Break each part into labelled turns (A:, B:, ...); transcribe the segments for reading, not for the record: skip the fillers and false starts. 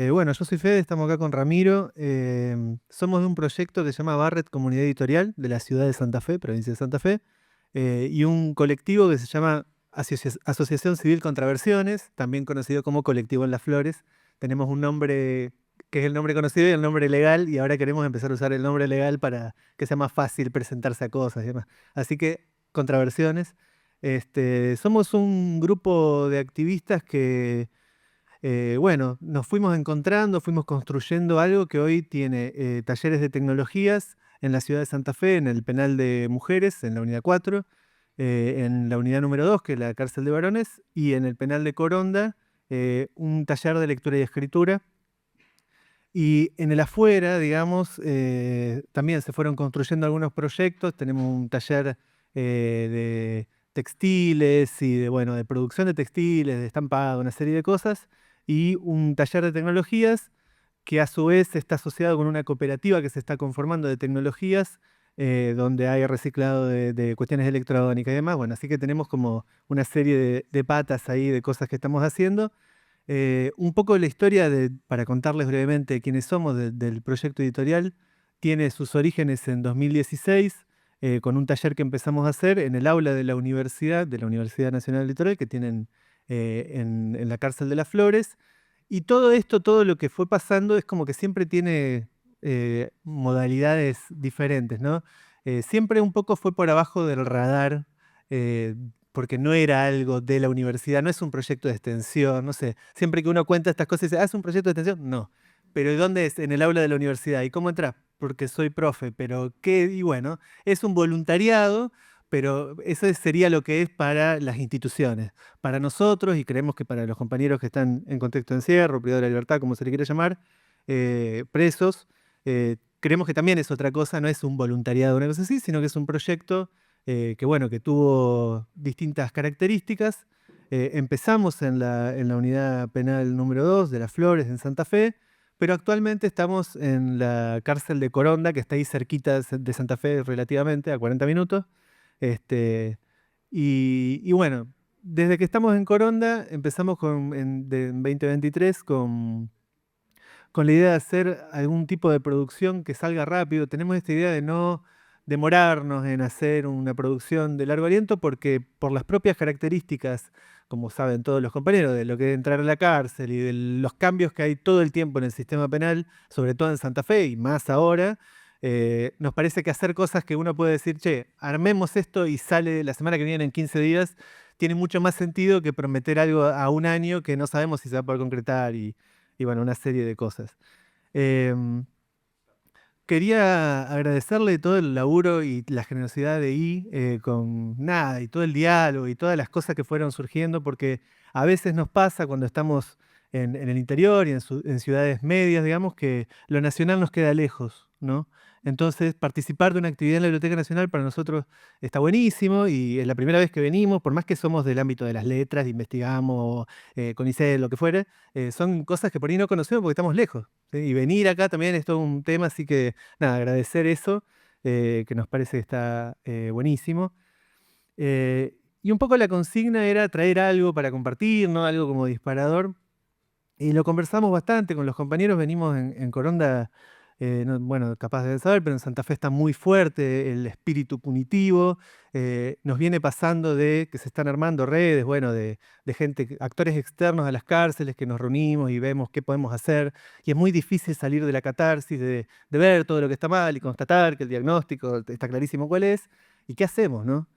A: Bueno, yo soy Fede, estamos acá con Ramiro. Somos de un proyecto que se llama Barret Comunidad Editorial de la ciudad de Santa Fe, provincia de Santa Fe, y un colectivo que se llama Asociación Civil Contraversiones, también conocido como Colectivo en las Flores. Tenemos un nombre que es el nombre conocido y el nombre legal, y ahora queremos empezar a usar el nombre legal para que sea más fácil presentarse a cosas y demás. Así que, Contraversiones. Somos un grupo de activistas que bueno, nos fuimos encontrando, fuimos construyendo algo que hoy tiene talleres de tecnologías en la ciudad de Santa Fe, en el penal de mujeres, en la unidad 4, en la unidad número 2, que es la cárcel de varones, y en el penal de Coronda, un taller de lectura y escritura. Y en el afuera, digamos, también se fueron construyendo algunos proyectos. Tenemos un taller de textiles y de, bueno, de producción de textiles, de estampado, una serie de cosas. Y un taller de tecnologías que a su vez está asociado con una cooperativa que se está conformando de tecnologías, donde hay reciclado de cuestiones electrónicas y demás. Bueno, así que tenemos como una serie de patas ahí de cosas que estamos haciendo. Un poco la historia, para contarles brevemente quiénes somos del proyecto editorial, tiene sus orígenes en 2016, con un taller que empezamos a hacer en el aula de la Universidad Nacional Litoral, que tienen en la cárcel de las Flores. Y todo esto, todo lo que fue pasando, es como que siempre tiene modalidades diferentes, ¿no? Siempre un poco fue por abajo del radar, eh, porque no era algo de la universidad, no es un proyecto de extensión, no sé. Siempre que uno cuenta estas cosas y dice, ¿es un proyecto de extensión? No. Pero ¿y dónde es? En el aula de la universidad. ¿Y cómo entras? Porque soy profe, pero ¿qué? Y bueno, es un voluntariado, pero eso sería lo que es para las instituciones. Para nosotros, y creemos que para los compañeros que están en contexto de encierro, privado de la libertad, como se le quiere llamar, presos, creemos que también es otra cosa, no es un voluntariado, una cosa así, sino que es un proyecto que bueno, que tuvo distintas características. Empezamos en la unidad penal número 2 de Las Flores, en Santa Fe, pero actualmente estamos en la cárcel de Coronda, que está ahí cerquita de Santa Fe relativamente, a 40 minutos. Este, y bueno, desde que estamos en Coronda, empezamos en 2023 con la idea de hacer algún tipo de producción que salga rápido. Tenemos esta idea de no demorarnos en hacer una producción de largo aliento porque por las propias características, como saben todos los compañeros, de lo que es entrar a la cárcel y de los cambios que hay todo el tiempo en el sistema penal, sobre todo en Santa Fe y más ahora, nos parece que hacer cosas que uno puede decir, che, armemos esto y sale la semana que viene en 15 días, tiene mucho más sentido que prometer algo a un año que no sabemos si se va a poder concretar y bueno, una serie de cosas. Em, Quería agradecerle todo el laburo y la generosidad de con nada, y todo el diálogo y todas las cosas que fueron surgiendo, porque a veces nos pasa cuando estamos en el interior y en ciudades medias, digamos, que lo nacional nos queda lejos, ¿no? Entonces, participar de una actividad en la Biblioteca Nacional para nosotros está buenísimo y es la primera vez que venimos, por más que somos del ámbito de las letras, investigamos, con ICE, lo que fuere, son cosas que por ahí no conocemos porque estamos lejos. ¿Sí? Y venir acá también es todo un tema, así que nada, agradecer eso, que nos parece que está buenísimo. Y un poco la consigna era traer algo para compartir, ¿no? Algo como disparador. Y lo conversamos bastante con los compañeros, venimos en Coronda, bueno, capaz de saber, pero en Santa Fe está muy fuerte el espíritu punitivo. Nos viene pasando de que se están armando redes, bueno, de gente, actores externos a las cárceles, que nos reunimos y vemos qué podemos hacer. Y es muy difícil salir de la catarsis, de ver todo lo que está mal y constatar que el diagnóstico está clarísimo cuál es. ¿Y qué hacemos, no?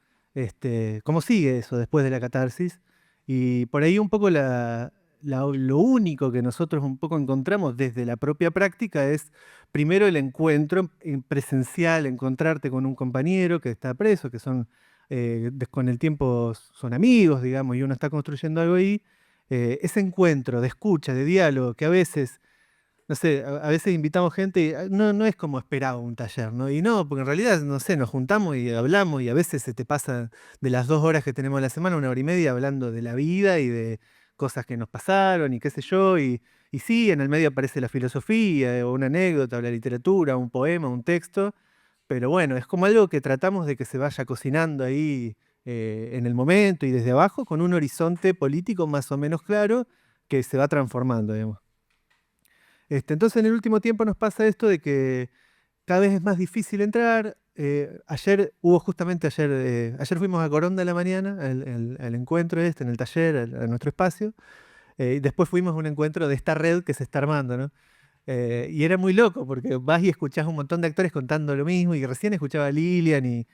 A: ¿Cómo sigue eso después de la catarsis? Y por ahí un poco lo único que nosotros un poco encontramos desde la propia práctica es primero el encuentro en presencial, encontrarte con un compañero que está preso, que son con el tiempo son amigos, digamos, y uno está construyendo algo ahí. Ese encuentro de escucha, de diálogo, que a veces, no sé, a veces invitamos gente y no es como esperaba un taller, ¿no? Y no, porque en realidad, no sé, nos juntamos y hablamos y a veces se te pasa de las 2 horas que tenemos a la semana, 1 hora y media hablando de la vida y de cosas que nos pasaron y qué sé yo. Y sí, en el medio aparece la filosofía o una anécdota o la literatura, un poema, un texto, pero bueno, es como algo que tratamos de que se vaya cocinando ahí en el momento y desde abajo con un horizonte político más o menos claro que se va transformando, digamos. Entonces en el último tiempo nos pasa esto de que cada vez es más difícil entrar. Ayer fuimos a Coronda a la mañana, el encuentro en el taller, a nuestro espacio, y después fuimos a un encuentro de esta red que se está armando, ¿no? Y era muy loco porque vas y escuchás un montón de actores contando lo mismo y recién escuchaba a Lilian en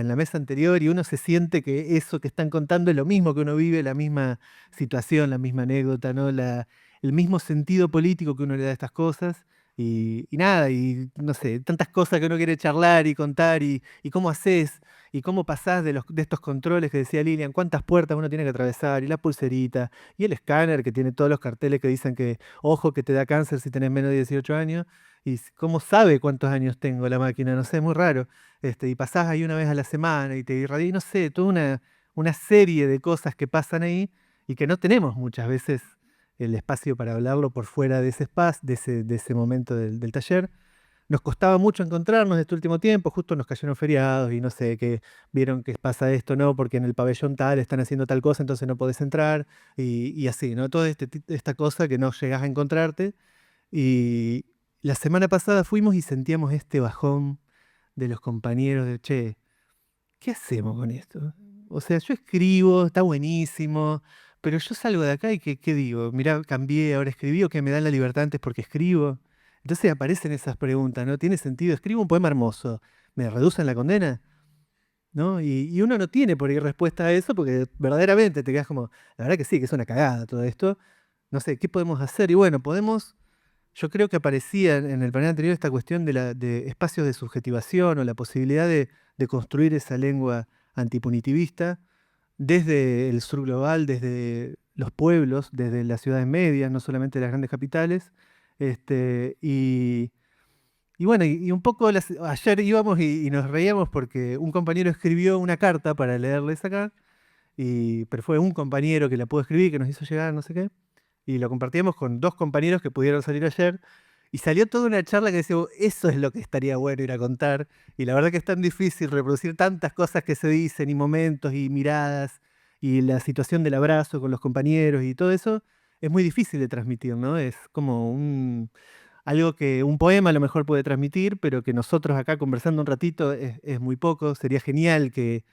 A: la mesa anterior y uno se siente que eso que están contando es lo mismo que uno vive, la misma situación, la misma anécdota, ¿no? El mismo sentido político que uno le da a estas cosas y nada, y no sé, tantas cosas que uno quiere charlar y contar y cómo haces y cómo pasás de estos controles que decía Lilian, cuántas puertas uno tiene que atravesar y la pulserita y el escáner que tiene todos los carteles que dicen que ojo que te da cáncer si tenés menos de 18 años, y cómo sabe cuántos años tengo la máquina, no sé, es muy raro. Y pasás ahí una vez a la semana y te irradia, y no sé, toda una serie de cosas que pasan ahí y que no tenemos muchas veces el espacio para hablarlo por fuera de ese espacio, de ese momento del taller. Nos costaba mucho encontrarnos este último tiempo, justo nos cayeron feriados y no sé, que vieron que pasa esto, ¿no? Porque en el pabellón tal están haciendo tal cosa, entonces no podés entrar y así, ¿no? Toda esta cosa que no llegás a encontrarte. Y la semana pasada fuimos y sentíamos este bajón de los compañeros de, che, ¿qué hacemos con esto? O sea, yo escribo, está buenísimo, pero yo salgo de acá y ¿qué digo? Mirá, cambié, ahora escribí o que me dan la libertad antes porque escribo. Entonces aparecen esas preguntas, ¿no? ¿Tiene sentido? Escribo un poema hermoso, ¿me reducen la condena? ¿No? Y uno no tiene por ahí respuesta a eso porque verdaderamente te quedas como, la verdad que sí, que es una cagada todo esto. No sé, ¿qué podemos hacer? Y bueno, yo creo que aparecía en el panel anterior esta cuestión de espacios de subjetivación o la posibilidad de construir esa lengua antipunitivista desde el sur global, desde los pueblos, desde las ciudades medias, no solamente las grandes capitales. Este, y, y bueno, y un poco ayer íbamos y nos reíamos porque un compañero escribió una carta para leerles acá, pero fue un compañero que la pudo escribir, que nos hizo llegar, no sé qué y lo compartíamos con dos compañeros que pudieron salir ayer. Y salió toda una charla que decía, eso es lo que estaría bueno ir a contar. Y la verdad que es tan difícil reproducir tantas cosas que se dicen, y momentos, y miradas, y la situación del abrazo con los compañeros, y todo eso, es muy difícil de transmitir, ¿no? Es como algo que un poema a lo mejor puede transmitir, pero que nosotros acá conversando un ratito es muy poco. Sería genial que,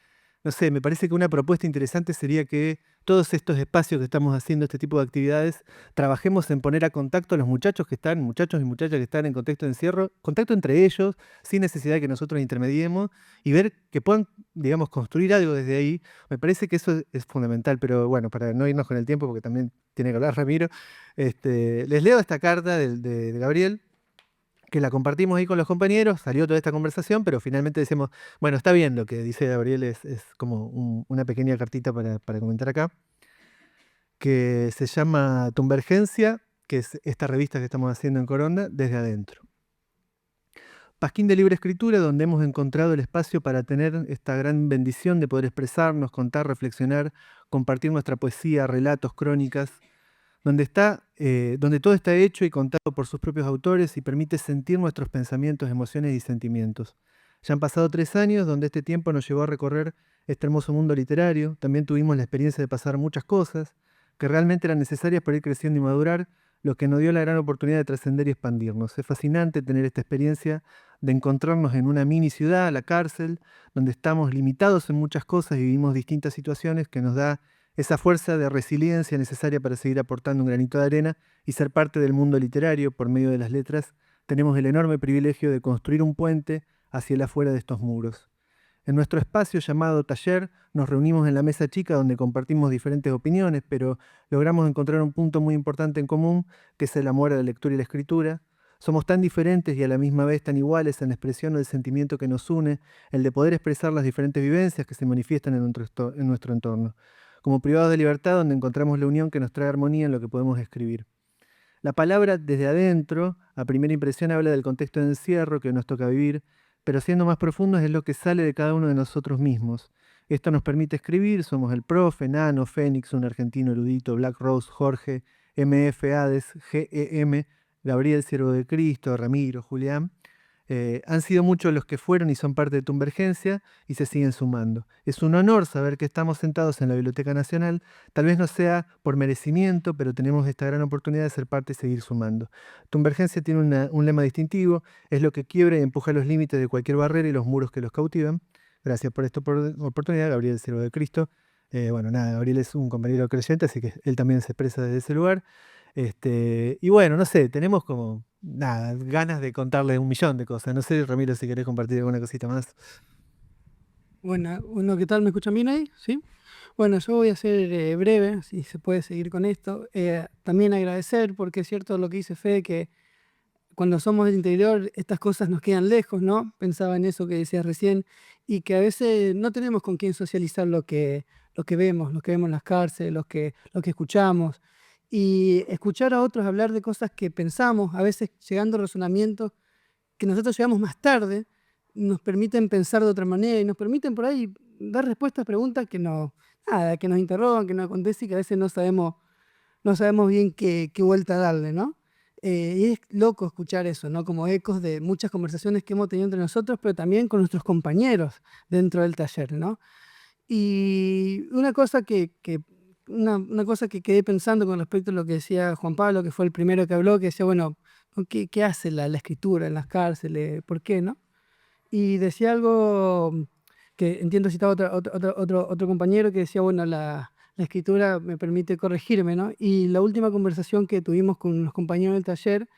A: no sé, me parece que una propuesta interesante sería que todos estos espacios que estamos haciendo, este tipo de actividades, trabajemos en poner a contacto a los muchachos y muchachas que están en contexto de encierro, contacto entre ellos, sin necesidad de que nosotros intermediemos, y ver que puedan, digamos, construir algo desde ahí. Me parece que eso es fundamental, pero bueno, para no irnos con el tiempo, porque también tiene que hablar Ramiro, les leo esta carta de Gabriel que la compartimos ahí con los compañeros, salió toda esta conversación, pero finalmente decimos, bueno, está bien lo que dice Gabriel, es como una pequeña cartita para comentar acá, que se llama Tumbergencia, que es esta revista que estamos haciendo en Coronda, desde adentro. Pasquín de libre escritura, donde hemos encontrado el espacio para tener esta gran bendición de poder expresarnos, contar, reflexionar, compartir nuestra poesía, relatos, crónicas, donde todo está hecho y contado por sus propios autores y permite sentir nuestros pensamientos, emociones y sentimientos. Ya han pasado 3 años donde este tiempo nos llevó a recorrer este hermoso mundo literario. También tuvimos la experiencia de pasar muchas cosas que realmente eran necesarias para ir creciendo y madurar, lo que nos dio la gran oportunidad de trascender y expandirnos. Es fascinante tener esta experiencia de encontrarnos en una mini ciudad, la cárcel, donde estamos limitados en muchas cosas y vivimos distintas situaciones que nos da esa fuerza de resiliencia necesaria para seguir aportando un granito de arena y ser parte del mundo literario por medio de las letras. Tenemos el enorme privilegio de construir un puente hacia el afuera de estos muros. En nuestro espacio llamado taller nos reunimos en la mesa chica donde compartimos diferentes opiniones, pero logramos encontrar un punto muy importante en común, que es el amor a la lectura y la escritura. Somos tan diferentes y a la misma vez tan iguales en la expresión del sentimiento que nos une, el de poder expresar las diferentes vivencias que se manifiestan en nuestro entorno. Como privados de libertad donde encontramos la unión que nos trae armonía en lo que podemos escribir. La palabra desde adentro, a primera impresión, habla del contexto de encierro que nos toca vivir, pero siendo más profundos es lo que sale de cada uno de nosotros mismos. Esto nos permite escribir, somos el profe, Nano, Fénix, un argentino erudito, Black Rose, Jorge, MF Hades, GEM, Gabriel, Siervo de Cristo, Ramiro, Julián. Han sido muchos los que fueron y son parte de Tumbergencia y se siguen sumando. Es un honor saber que estamos sentados en la Biblioteca Nacional. Tal vez no sea por merecimiento, pero tenemos esta gran oportunidad de ser parte y seguir sumando. Tumbergencia tiene un lema distintivo: es lo que quiebra y empuja los límites de cualquier barrera y los muros que los cautivan. Gracias por esta oportunidad, Gabriel, siervo de Cristo. Bueno, nada, Gabriel es un compañero creyente, así que él también se expresa desde ese lugar. Y bueno, no sé, tenemos como, nada, ganas de contarle un millón de cosas. No sé, Ramiro, si querés compartir alguna cosita más.
B: Bueno, ¿qué tal? ¿Me escuchan bien ahí? ¿Sí? Bueno, yo voy a ser breve, si se puede seguir con esto. También agradecer, porque es cierto lo que dice Fede, que cuando somos del interior estas cosas nos quedan lejos, ¿no? Pensaba en eso que decías recién, y que a veces no tenemos con quién socializar lo que vemos, lo que vemos en las cárceles, lo que escuchamos. Y escuchar a otros hablar de cosas que pensamos, a veces llegando a razonamientos que nosotros llegamos más tarde, nos permiten pensar de otra manera y nos permiten por ahí dar respuestas a preguntas que nos interrogan, que nos acontecen y que a veces no sabemos bien qué vuelta darle, ¿no? Y es loco escuchar eso, ¿no? Como ecos de muchas conversaciones que hemos tenido entre nosotros, pero también con nuestros compañeros dentro del taller, ¿no? Y una cosa que quedé pensando con respecto a lo que decía Juan Pablo, que fue el primero que habló, que decía, bueno, ¿qué hace la escritura en las cárceles? ¿Por qué, no? Y decía algo que entiendo citaba otro compañero que decía, bueno, la escritura me permite corregirme, ¿no? Y la última conversación que tuvimos con los compañeros del taller,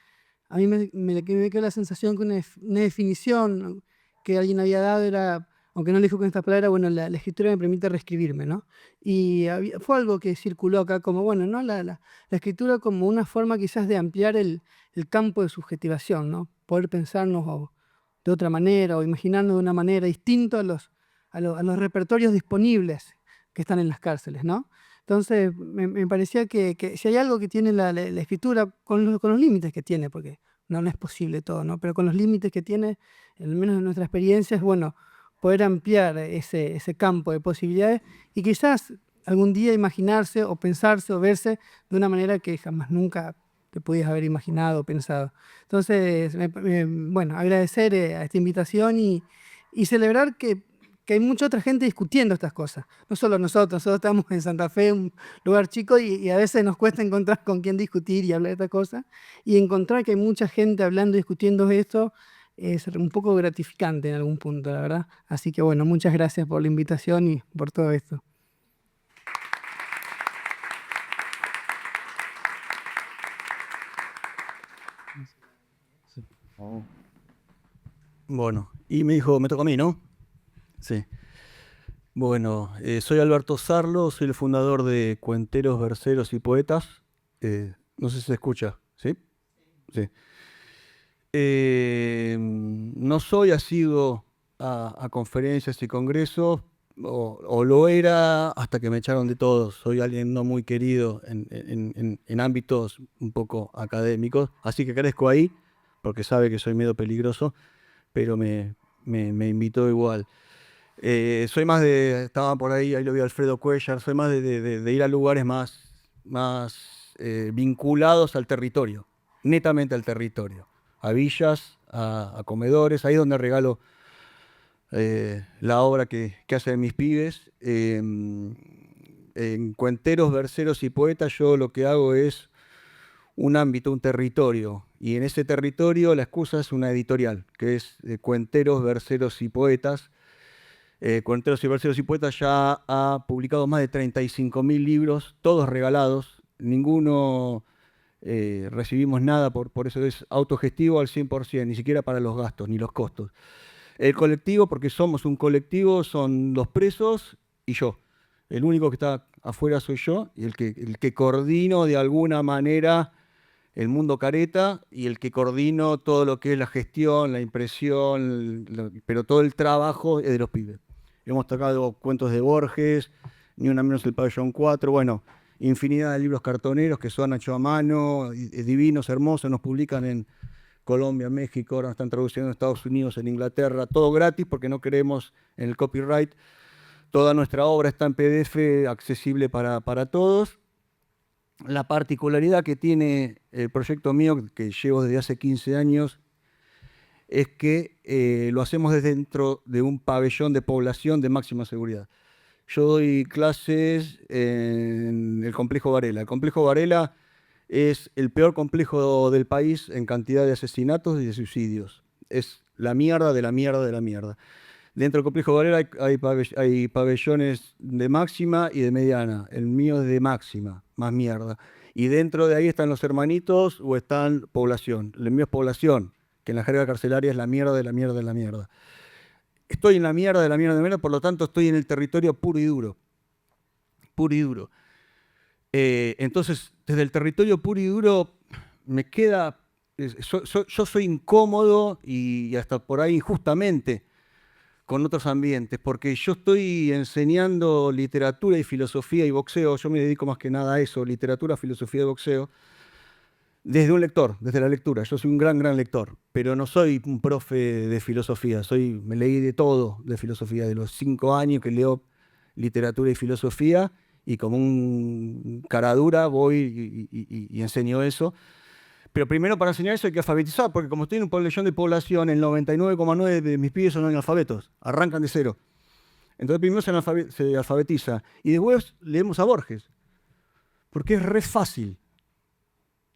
B: a mí me quedó la sensación que una definición que alguien había dado era, aunque no lo dijo con estas palabras, bueno, la escritura me permite reescribirme, ¿no? Y fue algo que circuló acá como, bueno, ¿no? La escritura como una forma quizás de ampliar el campo de subjetivación, ¿no? Poder pensarnos de otra manera o imaginarnos de una manera distinta a los repertorios disponibles que están en las cárceles, ¿no? Entonces, me parecía que si hay algo que tiene la escritura, con los límites que tiene, porque no es posible todo, ¿no? Pero con los límites que tiene, al menos en nuestra experiencia, es bueno poder ampliar ese campo de posibilidades y quizás algún día imaginarse o pensarse o verse de una manera que jamás nunca te podías haber imaginado o pensado. Entonces, bueno, agradecer a esta invitación y celebrar que hay mucha otra gente discutiendo estas cosas. No solo nosotros estamos en Santa Fe, un lugar chico, y a veces nos cuesta encontrar con quién discutir y hablar de estas cosas. Y encontrar que hay mucha gente hablando y discutiendo esto es un poco gratificante en algún punto, la verdad. Así que bueno, muchas gracias por la invitación y por todo esto.
C: Bueno, y me dijo, me toca a mí, ¿no? Sí. Bueno, soy Alberto Sarlo, soy el fundador de Cuenteros, Verseros y Poetas. No sé si se escucha, ¿sí? Sí. No soy asiduo a conferencias y congresos, o lo era hasta que me echaron de todos. Soy alguien no muy querido en ámbitos un poco académicos, así que crezco ahí, porque sabe que soy medio peligroso, pero me invitó igual. Soy más estaba por ahí lo vi a Alfredo Cuellar, soy más de ir a lugares más vinculados al territorio, netamente al territorio, a villas, a comedores, ahí donde regalo la obra que hacen mis pibes. En Cuenteros, Verseros y Poetas yo lo que hago es un ámbito, un territorio, y en ese territorio la excusa es una editorial, que es Cuenteros, Verseros y Poetas. Cuenteros y Verseros y Poetas ya ha publicado más de 35.000 libros, todos regalados, ninguno recibimos nada, por eso es autogestivo al 100%, ni siquiera para los gastos ni los costos. El colectivo, porque somos un colectivo, son los presos y yo. El único que está afuera soy yo, y el que coordino de alguna manera el mundo careta, y el que coordino todo lo que es la gestión, la impresión, pero todo el trabajo es de los pibes. Hemos tocado cuentos de Borges, Ni una menos el pabellón 4, bueno, infinidad de libros cartoneros que son hechos a mano, divinos, hermosos, nos publican en Colombia, México, ahora nos están traduciendo en Estados Unidos, en Inglaterra, todo gratis porque no creemos en el copyright. Toda nuestra obra está en PDF, accesible para todos. La particularidad que tiene el proyecto mío, que llevo desde hace 15 años, es que lo hacemos desde dentro de un pabellón de población de máxima seguridad. Yo doy clases en el complejo Varela. El complejo Varela es el peor complejo del país en cantidad de asesinatos y de suicidios. Es la mierda de la mierda de la mierda. Dentro del complejo Varela hay pabellones de máxima y de mediana. El mío es de máxima, más mierda. Y dentro de ahí están los hermanitos o están población. El mío es población, que en la jerga carcelaria es la mierda de la mierda de la mierda. Estoy en la mierda de la mierda de la mierda, por lo tanto estoy en el territorio puro y duro. Puro y duro. Entonces, desde el territorio puro y duro me queda... Yo soy incómodo y hasta por ahí injustamente con otros ambientes, porque yo estoy enseñando literatura y filosofía y boxeo. Yo me dedico más que nada a eso, literatura, filosofía y boxeo, desde un lector, desde la lectura. Yo soy un gran lector, pero no soy un profe de filosofía. Me leí de todo de filosofía, de los 5 años que leo literatura y filosofía, y como un caradura voy y enseño eso. Pero primero para enseñar eso hay que alfabetizar, porque como estoy en un pabellón de población, el 99,9% de mis pibes son analfabetos, arrancan de cero. Entonces primero se alfabetiza y después leemos a Borges, porque es re fácil.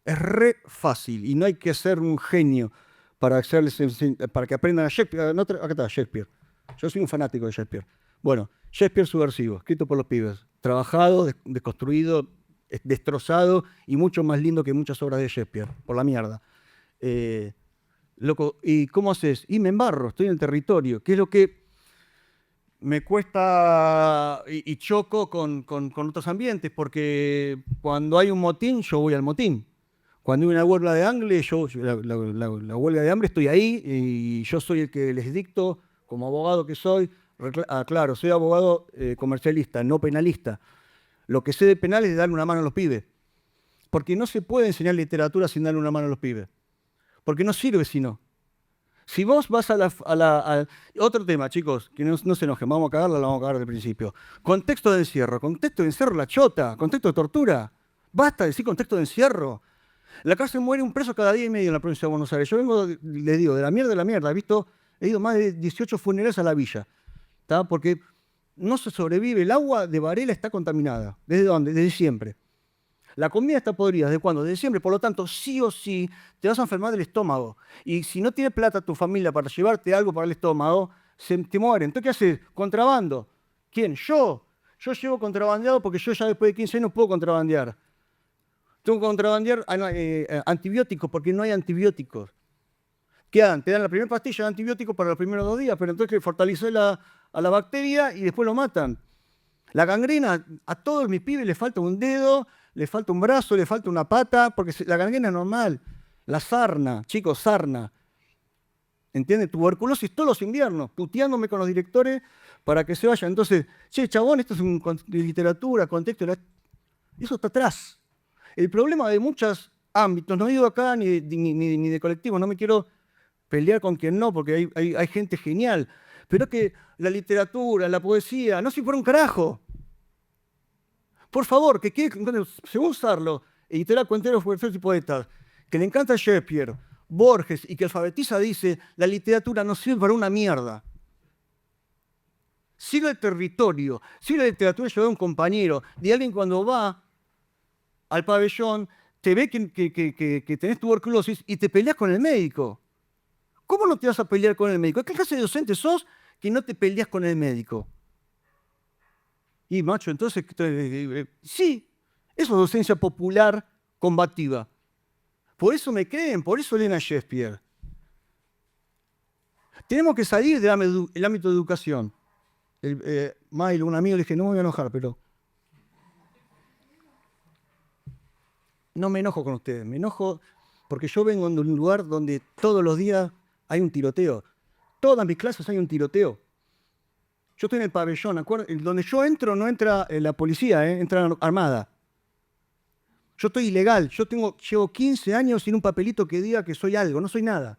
C: Es re fácil y no hay que ser un genio para que aprendan a Shakespeare. No, acá está Shakespeare. Yo soy un fanático de Shakespeare. Bueno, Shakespeare subversivo, escrito por los pibes, trabajado, desconstruido, destrozado y mucho más lindo que muchas obras de Shakespeare, por la mierda. Loco, ¿y cómo haces? Y me embarro, estoy en el territorio, que es lo que me cuesta y choco con otros ambientes, porque cuando hay un motín, yo voy al motín. Cuando hay una huelga de hambre, la huelga de hambre estoy ahí y yo soy el que les dicto, como abogado que soy. Claro, soy abogado comercialista, no penalista. Lo que sé de penal es darle una mano a los pibes. Porque no se puede enseñar literatura sin darle una mano a los pibes. Porque no sirve si no. Si vos vas otro tema, chicos, que no se enojen, vamos a cagarla, la vamos a cagar del principio. Contexto de encierro la chota, contexto de tortura. Basta de decir contexto de encierro. La cárcel muere un preso cada día y medio en la provincia de Buenos Aires. Yo vengo, les digo, de la mierda. He ido más de 18 funerales a la villa. ¿Tá? Porque no se sobrevive. El agua de Varela está contaminada. ¿Desde dónde? Desde siempre. La comida está podrida. ¿Desde cuándo? Desde siempre. Por lo tanto, sí o sí, te vas a enfermar del estómago. Y si no tiene plata tu familia para llevarte algo para el estómago, te mueren. Entonces, ¿qué haces? Contrabando. ¿Quién? Yo. Yo llevo contrabandeado porque yo ya después de 15 años puedo contrabandear. Tengo que contrabandear antibióticos porque no hay antibióticos. ¿Qué dan? Te dan la primera pastilla de antibiótico para los primeros 2 días, pero entonces fortalece a la bacteria y después lo matan. La gangrena, a todos mis pibes les falta un dedo, les falta un brazo, les falta una pata, porque la gangrena es normal. La sarna, chicos, sarna. ¿Entiendes? Tuberculosis todos los inviernos, puteándome con los directores para que se vayan. Entonces, che, chabón, esto es literatura, contexto. Eso está atrás. El problema de muchos ámbitos, no digo acá ni de colectivos, no me quiero pelear con quien no, porque hay gente genial, pero es que la literatura, la poesía, no sirve para un carajo. Por favor, se va a usarlo, editorial Cuenteros, Versos y Poetas, que le encanta Shakespeare, Borges, y que alfabetiza dice, la literatura no sirve para una mierda. Sirve el territorio, sirve la literatura llevar a un compañero, de alguien cuando va al pabellón, te ve que tenés tuberculosis y te peleas con el médico. ¿Cómo no te vas a pelear con el médico? ¿Qué clase de docente sos que no te peleas con el médico? Y macho, entonces, sí, eso es docencia popular combativa. Por eso me creen, por eso leen a Shakespeare. Tenemos que salir del ámbito de educación. Milo, un amigo, le dije, no me voy a enojar, pero... No me enojo con ustedes, me enojo porque yo vengo de un lugar donde todos los días hay un tiroteo. Todas mis clases hay un tiroteo. Yo estoy en el pabellón, donde yo entro no entra la policía, entra armada. Yo estoy ilegal, llevo 15 años sin un papelito que diga que soy algo, no soy nada.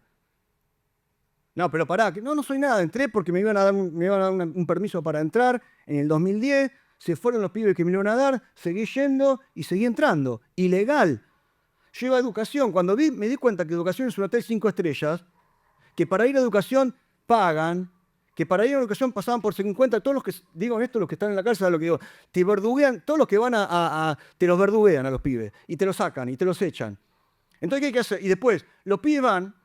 C: No, pero pará, no soy nada, entré porque me iban a dar un permiso para entrar en el 2010, se fueron los pibes que me iban a dar, seguí yendo y seguí entrando. Ilegal. Yo iba a educación. Cuando me di cuenta que educación es un hotel 5 estrellas, que para ir a educación pagan, que para ir a educación pasaban por 50, todos los que, digo esto, los que están en la cárcel, ¿sabes lo que digo? Te verduguean, todos los que van te los verduguean a los pibes, y te los sacan, y te los echan. Entonces, ¿qué hay que hacer? Y después, los pibes van,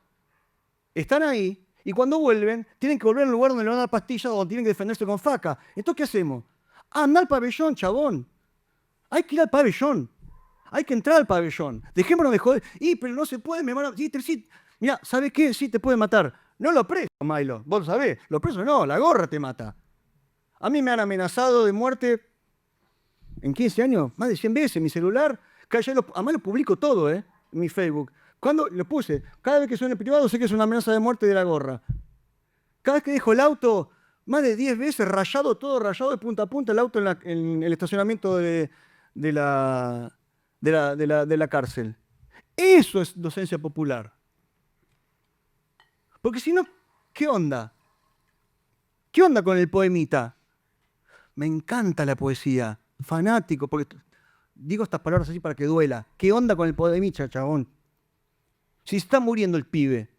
C: están ahí, y cuando vuelven, tienen que volver al lugar donde le van a dar pastillas o donde tienen que defenderse con faca. Entonces, ¿qué hacemos? Anda al pabellón, chabón. Hay que ir al pabellón. Hay que entrar al pabellón. Dejémonos de joder. Pero no se puede, me van a... Sí. Mirá, ¿sabes qué? Sí, te puede matar. No lo preso, Milo. Vos lo sabés. Lo preso no, la gorra te mata. A mí me han amenazado de muerte en 15 años, más de 100 veces. Mi celular, además lo publico todo, en mi Facebook. Cuando lo puse, cada vez que suena en privado sé que es una amenaza de muerte de la gorra. Cada vez que dejo el auto, más de 10 veces rayado, todo rayado de punta a punta, el auto en el estacionamiento de la cárcel. Eso es docencia popular. Porque si no, ¿qué onda? ¿Qué onda con el poemita? Me encanta la poesía, fanático, porque digo estas palabras así para que duela. ¿Qué onda con el poemita, chabón? Si está muriendo el pibe.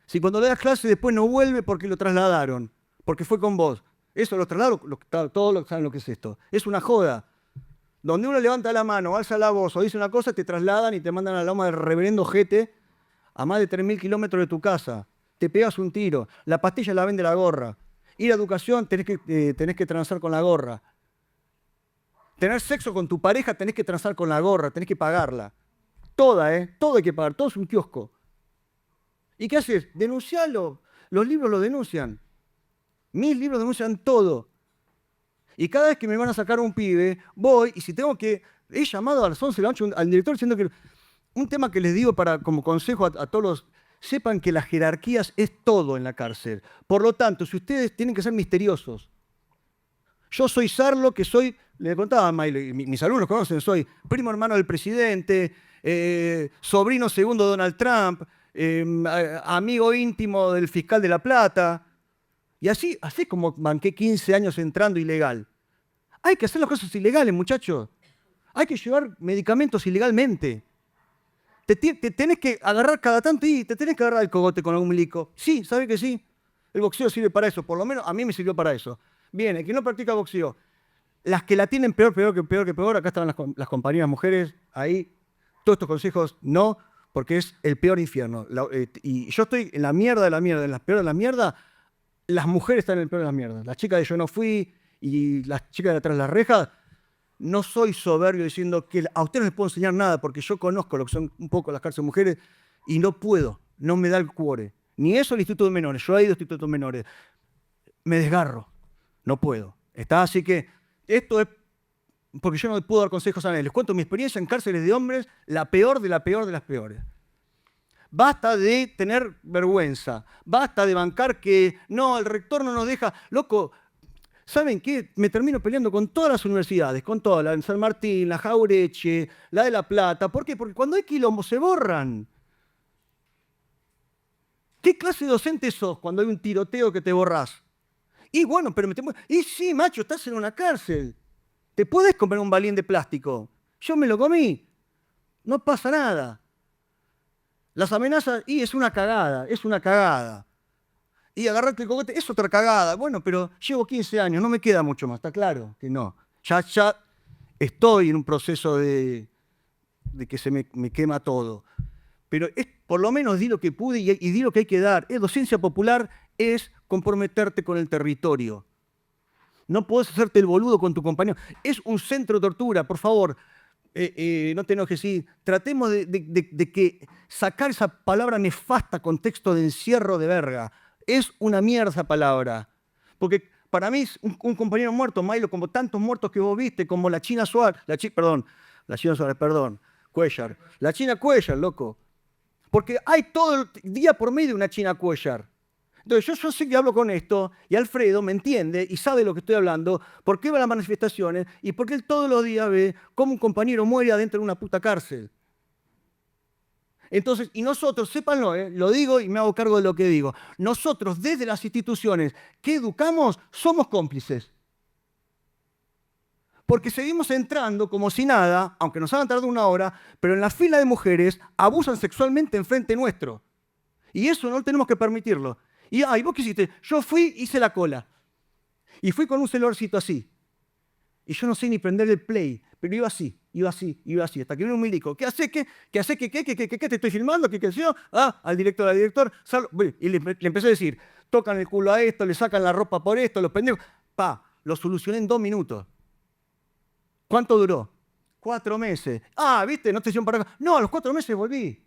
C: Si cuando le das clase después no vuelve porque lo trasladaron, porque fue con vos. Eso lo trasladaron, todos saben lo que es esto. Es una joda. Donde uno levanta la mano, alza la voz o dice una cosa, te trasladan y te mandan a la loma del reverendo jete a más de 3.000 kilómetros de tu casa. Te pegas un tiro. La pastilla la vende la gorra. Ir a educación tenés que transar con la gorra. Tener sexo con tu pareja tenés que transar con la gorra, tenés que pagarla. Toda, todo hay que pagar, todo es un kiosco. ¿Y qué haces? Denuncialo. Los libros lo denuncian. Mis libros denuncian todo. Y cada vez que me van a sacar un pibe, voy y si tengo que... He llamado a las 11 de la noche al director diciendo que... Un tema que les digo como consejo a todos los... Sepan que las jerarquías es todo en la cárcel. Por lo tanto, si ustedes tienen que ser misteriosos. Yo soy Sarlo, que soy... Le contaba a Milo, y mis alumnos conocen, soy primo hermano del presidente, sobrino segundo de Donald Trump, amigo íntimo del fiscal de La Plata. Y así como banqué 15 años entrando ilegal. Hay que hacer las cosas ilegales, muchachos. Hay que llevar medicamentos ilegalmente. Te tenés que agarrar cada tanto y te tenés que agarrar el cogote con algún milico. Sí, ¿sabe que sí? El boxeo sirve para eso, por lo menos a mí me sirvió para eso. Bien, el que no practica boxeo, las que la tienen peor, acá están las compañeras mujeres, ahí, todos estos consejos no, porque es el peor infierno. Y yo estoy en la mierda de la mierda, en la peor de la mierda, las mujeres están en el peor de la mierda. Las chicas de Yo No Fui y las chicas de Atrás de las Rejas, no soy soberbio diciendo que a ustedes no les puedo enseñar nada, porque yo conozco lo que son un poco las cárceles de mujeres y no puedo, no me da el cuore. Ni eso el Instituto de Menores, yo he ido al Instituto de Menores. Me desgarro, no puedo. Así que esto es porque yo no puedo dar consejos a nadie. Les cuento mi experiencia en cárceles de hombres, la peor de las peores. Basta de tener vergüenza, basta de bancar que no, el rector no nos deja. Loco, ¿saben qué? Me termino peleando con todas las universidades, con todas, la de San Martín, la Jaureche, la de La Plata. ¿Por qué? Porque cuando hay quilombo se borran. ¿Qué clase de docente sos cuando hay un tiroteo que te borrás? Y bueno, pero y sí, macho, estás en una cárcel. Te podés comer un balín de plástico. Yo me lo comí. No pasa nada. Las amenazas, es una cagada, es una cagada. Y agarrarte el cogote es otra cagada. Bueno, pero llevo 15 años, no me queda mucho más, está claro que no. Ya estoy en un proceso de que se me quema todo. Pero por lo menos di lo que pude y di lo que hay que dar. Docencia popular es comprometerte con el territorio. No podés hacerte el boludo con tu compañero. Es un centro de tortura, por favor. No te enojes, sí. Tratemos de que sacar esa palabra nefasta contexto de encierro de verga. Es una mierda esa palabra. Porque para mí es un compañero muerto, Milo, como tantos muertos que vos viste, como la China Suárez, Cuellar. La China Cuellar, loco. Porque hay todo el día por medio una China Cuellar. Entonces yo sé que hablo con esto y Alfredo me entiende y sabe lo que estoy hablando, por qué va a las manifestaciones y porque él todos los días ve cómo un compañero muere adentro de una puta cárcel. Entonces, y nosotros, sépanlo, lo digo y me hago cargo de lo que digo, nosotros desde las instituciones que educamos somos cómplices. Porque seguimos entrando como si nada, aunque nos hagan tardar 1 hora, pero en la fila de mujeres abusan sexualmente enfrente nuestro. Y eso no tenemos que permitirlo. Y ¿vos qué hiciste? Yo fui, hice la cola. Y fui con un celularcito así. Y yo no sé ni prender el play, pero iba así. Hasta que vino un milico. ¿Qué hace? ¿Qué te estoy filmando? ¿Qué yo? Al director. Y le empecé a decir, tocan el culo a esto, le sacan la ropa por esto, los pendejos. Lo solucioné en 2 minutos. ¿Cuánto duró? 4 meses. ¿Viste? No te hicieron para acá. No, a los 4 meses volví.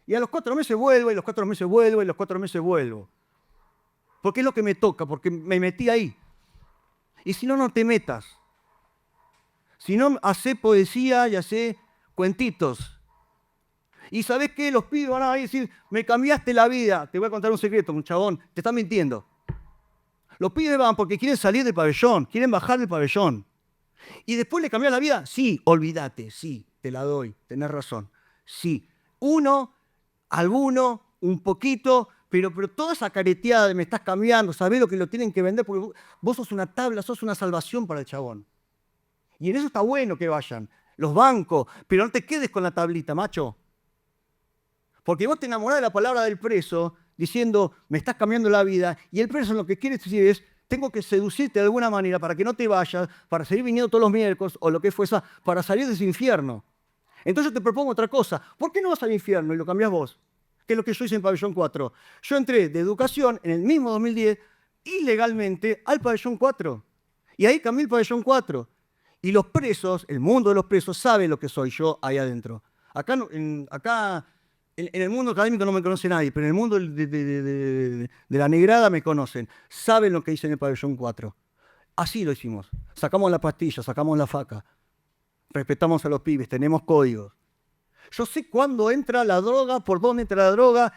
C: Y a los 4 meses vuelvo, y a los 4 meses vuelvo, y a los 4 meses vuelvo. Porque es lo que me toca, porque me metí ahí. Y si no, no te metas. Si no, hacé poesía y hacé cuentitos. Y ¿sabés qué? Los pibes van a decir, me cambiaste la vida. Te voy a contar un secreto, un chabón. Te están mintiendo. Los pibes van porque quieren salir del pabellón, quieren bajar del pabellón. ¿Y después le cambió la vida? Sí, olvídate, sí, te la doy, tenés razón. Sí, alguno, un poquito, pero toda esa careteada de me estás cambiando, sabés lo que lo tienen que vender, porque vos sos una tabla, sos una salvación para el chabón. Y en eso está bueno que vayan, los bancos, pero no te quedes con la tablita, macho. Porque vos te enamorás de la palabra del preso, diciendo, me estás cambiando la vida, y el preso lo que quiere decir es, tengo que seducirte de alguna manera para que no te vayas, para seguir viniendo todos los miércoles, o lo que fuese, para salir de ese infierno. Entonces te propongo otra cosa. ¿Por qué no vas al infierno y lo cambiás vos? Que es lo que yo hice en Pabellón 4. Yo entré de educación en el mismo 2010, ilegalmente, al Pabellón 4. Y ahí cambié el Pabellón 4. Y los presos, el mundo de los presos, sabe lo que soy yo ahí adentro. Acá en el mundo académico no me conoce nadie, pero en el mundo de la negrada me conocen. Saben lo que hice en el Pabellón 4. Así lo hicimos. Sacamos la pastilla, sacamos la faca. Respetamos a los pibes, tenemos códigos. Yo sé cuándo entra la droga, por dónde entra la droga,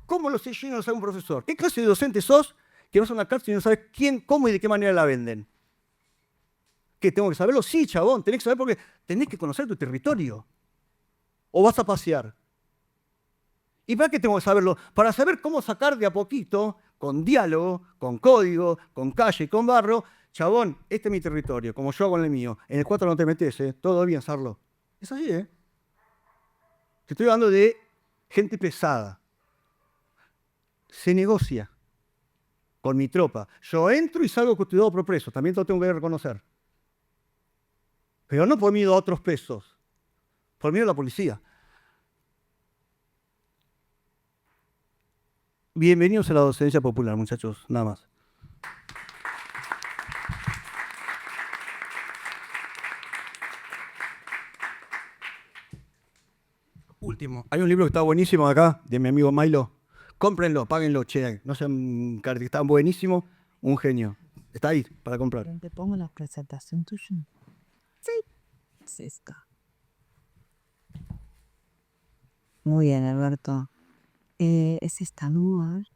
C: cómo lo sé yo y no lo sabe un profesor. ¿Qué clase de docente sos que vas a una cárcel y no sabes quién, cómo y de qué manera la venden? ¿Qué, tengo que saberlo? Sí, chabón, tenés que saber porque tenés que conocer tu territorio. ¿O vas a pasear? ¿Y para qué tengo que saberlo? Para saber cómo sacar de a poquito, con diálogo, con código, con calle y con barro, chabón, este es mi territorio, como yo hago en el mío. En el 4 no te metes, todo bien, Sarlo. Es así, Te estoy hablando de gente pesada. Se negocia con mi tropa. Yo entro y salgo custodiado por presos, también lo tengo que reconocer. Pero no por miedo a otros presos, por miedo a la policía. Bienvenidos a la docencia popular, muchachos, nada más. Último. Hay un libro que está buenísimo acá, de mi amigo Milo. Cómprenlo, páguenlo, che. No sean que está buenísimo, un genio. Está ahí para comprar.
D: ¿Te pongo la presentación tuya? Sí. Sí está. Muy bien, Alberto. Es esta luz.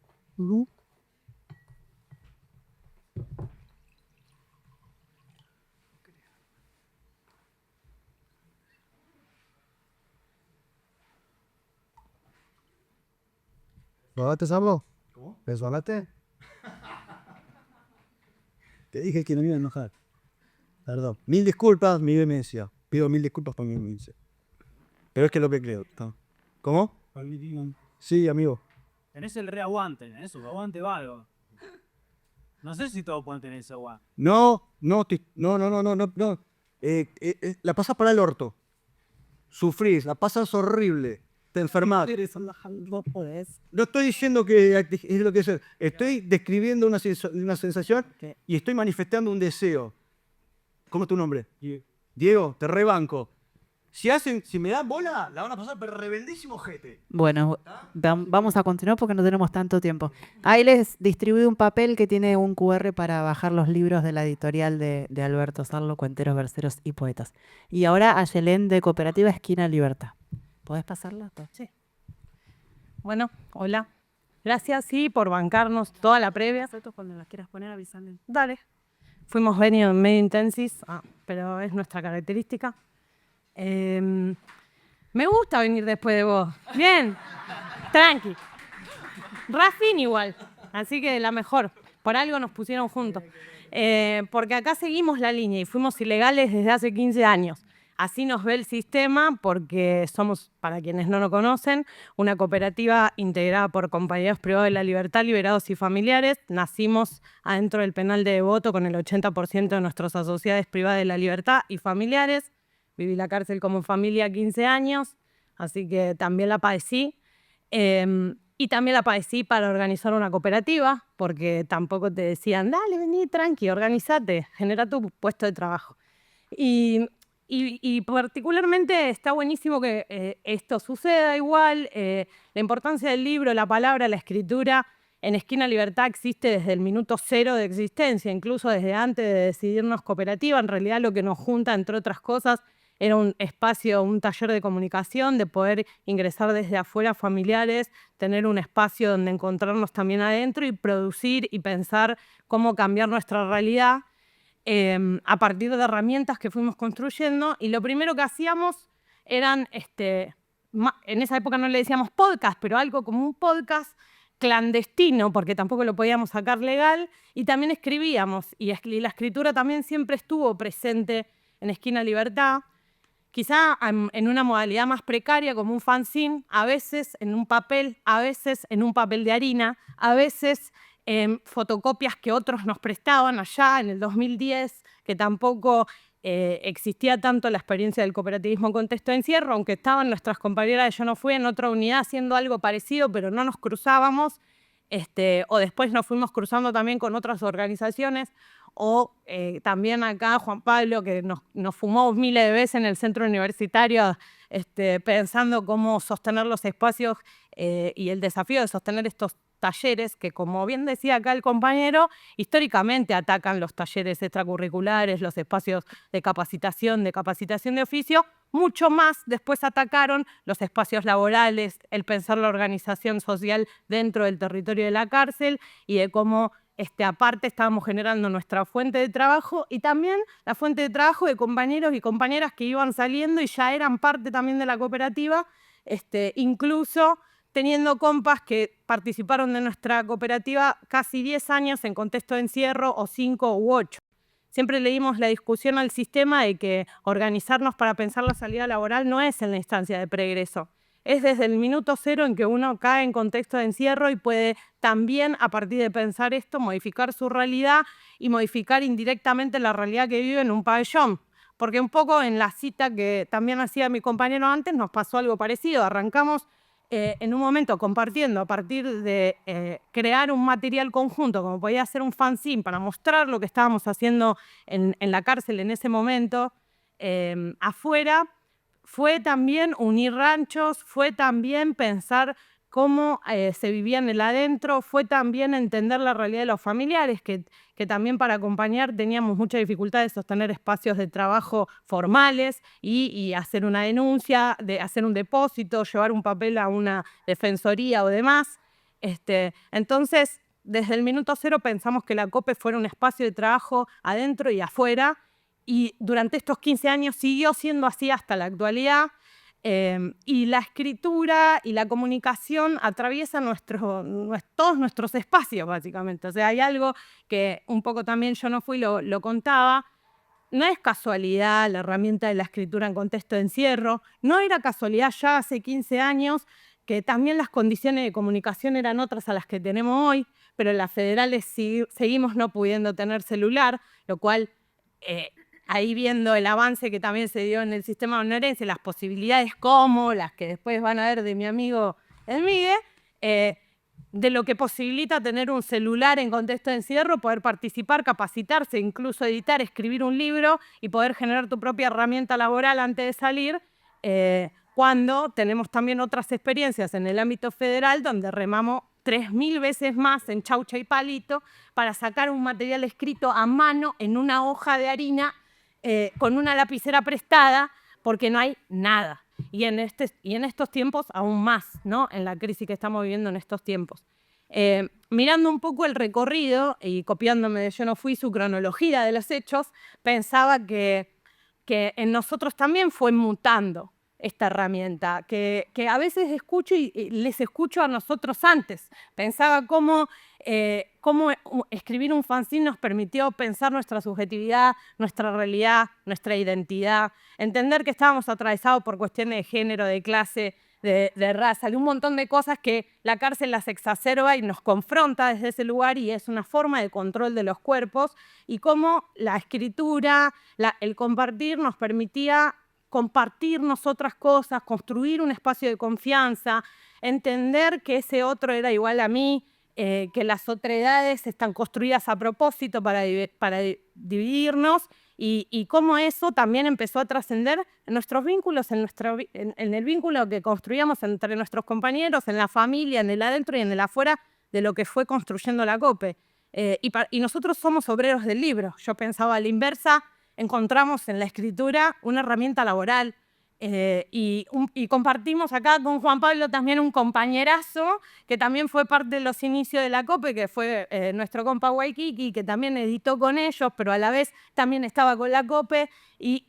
E: ¿Resbalate, Sablo?
C: ¿Cómo?
E: ¿Resbalate? Te dije que no me iba a enojar. Perdón. 1000 disculpas, mi demencia. Pido 1000 disculpas por mi demencia. Pero es que es lo que creo. ¿No? ¿Cómo? Sí, amigo.
F: Tenés el reaguante, tenés un aguante vago. No sé si todos pueden tener ese aguante.
C: No. La pasas para el orto. Sufrís, la pasas horrible. Te enfermás. No estoy diciendo que es lo que es. Estoy describiendo una sensación y estoy manifestando un deseo. ¿Cómo es tu nombre? Diego, te rebanco. Si me dan bola, la van a pasar pero rebendísimo jete.
G: Bueno, vamos a continuar porque no tenemos tanto tiempo. Ahí les distribuí un papel que tiene un QR para bajar los libros de la editorial de Alberto Sarlo, Cuenteros, Verseros y Poetas. Y ahora a Yelén de Cooperativa Esquina Libertad. ¿Podés pasarla?
H: Sí. Bueno, hola. Gracias, sí, por bancarnos toda la previa.
G: Cuando las quieras poner, avísame.
H: Dale. Fuimos venido medio intensis, pero es nuestra característica. Me gusta venir después de vos. Bien, tranqui. Rafin igual, así que la mejor. Por algo nos pusieron juntos. Porque acá seguimos la línea y fuimos ilegales desde hace 15 años. así nos ve el sistema, porque somos, para quienes no lo conocen, una cooperativa integrada por compañeros privados de la libertad, liberados y familiares. Nacimos adentro del penal de Devoto con el 80% de nuestros asociados privados de la libertad y familiares. Viví la cárcel como familia 15 años, así que también la padecí. Y también la padecí para organizar una cooperativa, porque tampoco te decían, dale, vení, tranqui, organizate, genera tu puesto de trabajo. Y particularmente está buenísimo que esto suceda igual. La importancia del libro, la palabra, la escritura, en Esquina Libertad existe desde el minuto cero de existencia, incluso desde antes de decidirnos cooperativa. En realidad lo que nos junta, entre otras cosas, era un espacio, un taller de comunicación, de poder ingresar desde afuera familiares, tener un espacio donde encontrarnos también adentro y producir y pensar cómo cambiar nuestra realidad a partir de herramientas que fuimos construyendo. Y lo primero que hacíamos eran, en esa época no le decíamos podcast, pero algo como un podcast clandestino, porque tampoco lo podíamos sacar legal, y también escribíamos. Y la escritura también siempre estuvo presente en Esquina Libertad, quizá en una modalidad más precaria, como un fanzine, a veces en un papel, a veces en un papel de harina, a veces en fotocopias que otros nos prestaban allá en el 2010, que tampoco existía tanto la experiencia del cooperativismo en contexto de encierro, aunque estaban nuestras compañeras de Yo No Fui en otra unidad haciendo algo parecido, pero no nos cruzábamos, o después nos fuimos cruzando también con otras organizaciones, o también acá Juan Pablo, que nos fumó miles de veces en el centro universitario pensando cómo sostener los espacios y el desafío de sostener estos talleres que, como bien decía acá el compañero, históricamente atacan los talleres extracurriculares, los espacios de capacitación de oficio. Mucho más después atacaron los espacios laborales, el pensar la organización social dentro del territorio de la cárcel y de cómo aparte estábamos generando nuestra fuente de trabajo y también la fuente de trabajo de compañeros y compañeras que iban saliendo y ya eran parte también de la cooperativa, incluso teniendo compas que participaron de nuestra cooperativa casi 10 años en contexto de encierro, o 5 u 8. Siempre le dimos la discusión al sistema de que organizarnos para pensar la salida laboral no es en la instancia de pregreso. Es desde el minuto cero en que uno cae en contexto de encierro y puede también, a partir de pensar esto, modificar su realidad y modificar indirectamente la realidad que vive en un pabellón. Porque un poco en la cita que también hacía mi compañero antes nos pasó algo parecido. Arrancamos en un momento compartiendo a partir de crear un material conjunto, como podía ser un fanzine, para mostrar lo que estábamos haciendo en la cárcel en ese momento, afuera. Fue también unir ranchos, fue también pensar cómo se vivía en el adentro, fue también entender la realidad de los familiares, que también para acompañar teníamos mucha dificultad de sostener espacios de trabajo formales y hacer una denuncia, de hacer un depósito, llevar un papel a una defensoría o demás. Entonces, desde el minuto cero pensamos que la COPE fuera un espacio de trabajo adentro y afuera, y durante estos 15 años siguió siendo así hasta la actualidad. Y la escritura y la comunicación atraviesan todos nuestros espacios, básicamente. O sea, hay algo que un poco también Yo No Fui lo contaba. No es casualidad la herramienta de la escritura en contexto de encierro. No era casualidad ya hace 15 años que también las condiciones de comunicación eran otras a las que tenemos hoy, pero en las federales seguimos no pudiendo tener celular, lo cual... ahí viendo el avance que también se dio en el sistema bonaerense, las posibilidades como las que después van a ver de mi amigo el Migue, de lo que posibilita tener un celular en contexto de encierro, poder participar, capacitarse, incluso editar, escribir un libro y poder generar tu propia herramienta laboral antes de salir, cuando tenemos también otras experiencias en el ámbito federal donde remamos 3000 veces más en chaucha y palito para sacar un material escrito a mano en una hoja de harina con una lapicera prestada, porque no hay nada. Y en estos tiempos aún más, ¿no? En la crisis que estamos viviendo en estos tiempos. Mirando un poco el recorrido y copiándome de Yo No Fui su cronología de los hechos, pensaba que en nosotros también fue mutando. esta herramienta, que a veces escucho y les escucho a nosotros antes. Pensaba cómo escribir un fanzine nos permitió pensar nuestra subjetividad, nuestra realidad, nuestra identidad, entender que estábamos atravesados por cuestiones de género, de clase, de raza, de un montón de cosas que la cárcel las exacerba y nos confronta desde ese lugar, y es una forma de control de los cuerpos, y cómo la escritura, el compartir nos permitía compartirnos otras cosas, construir un espacio de confianza, entender que ese otro era igual a mí, que las otredades están construidas a propósito para dividirnos, y cómo eso también empezó a trascender en nuestros vínculos, en el vínculo que construíamos entre nuestros compañeros, en la familia, en el adentro y en el afuera de lo que fue construyendo la COPE. Y nosotros somos obreros del libro. Yo pensaba a la inversa, encontramos en la escritura una herramienta laboral, y compartimos acá con Juan Pablo también un compañerazo que también fue parte de los inicios de la COPE, que fue nuestro compa Waikiki, que también editó con ellos, pero a la vez también estaba con la COPE, y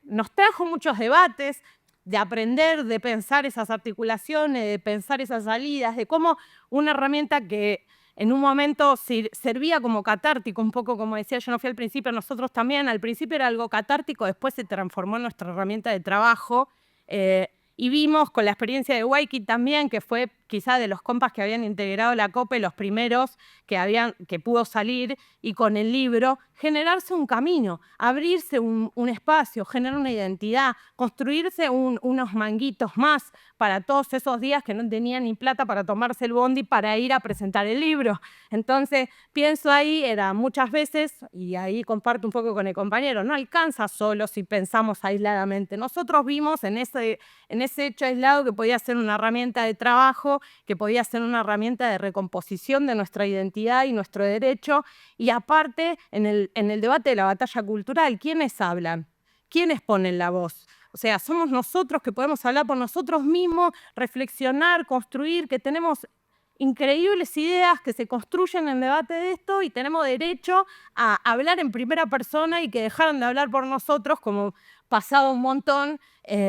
H: nos trajo muchos debates de aprender, de pensar esas articulaciones, de pensar esas salidas, de cómo una herramienta que en un momento servía como catártico, un poco como decía yo, no fui al principio, nosotros también, al principio era algo catártico, después se transformó en nuestra herramienta de trabajo, y vimos con la experiencia de Waikiki también, que fue quizá de los compas que habían integrado la COPE, los primeros que pudo salir, y con el libro generarse un camino, abrirse un espacio, generar una identidad, construirse unos manguitos más para todos esos días que no tenían ni plata para tomarse el bondi para ir a presentar el libro. Entonces pienso ahí, era muchas veces, y ahí comparto un poco con el compañero, no alcanza solo si pensamos aisladamente. Nosotros vimos en ese hecho aislado que podía ser una herramienta de trabajo, que podía ser una herramienta de recomposición de nuestra identidad y nuestro derecho, y aparte en el debate de la batalla cultural, ¿quiénes hablan? ¿Quiénes ponen la voz? O sea, somos nosotros que podemos hablar por nosotros mismos, reflexionar, construir, que tenemos increíbles ideas que se construyen en debate de esto, y tenemos derecho a hablar en primera persona y que dejaran de hablar por nosotros, como pasado un montón,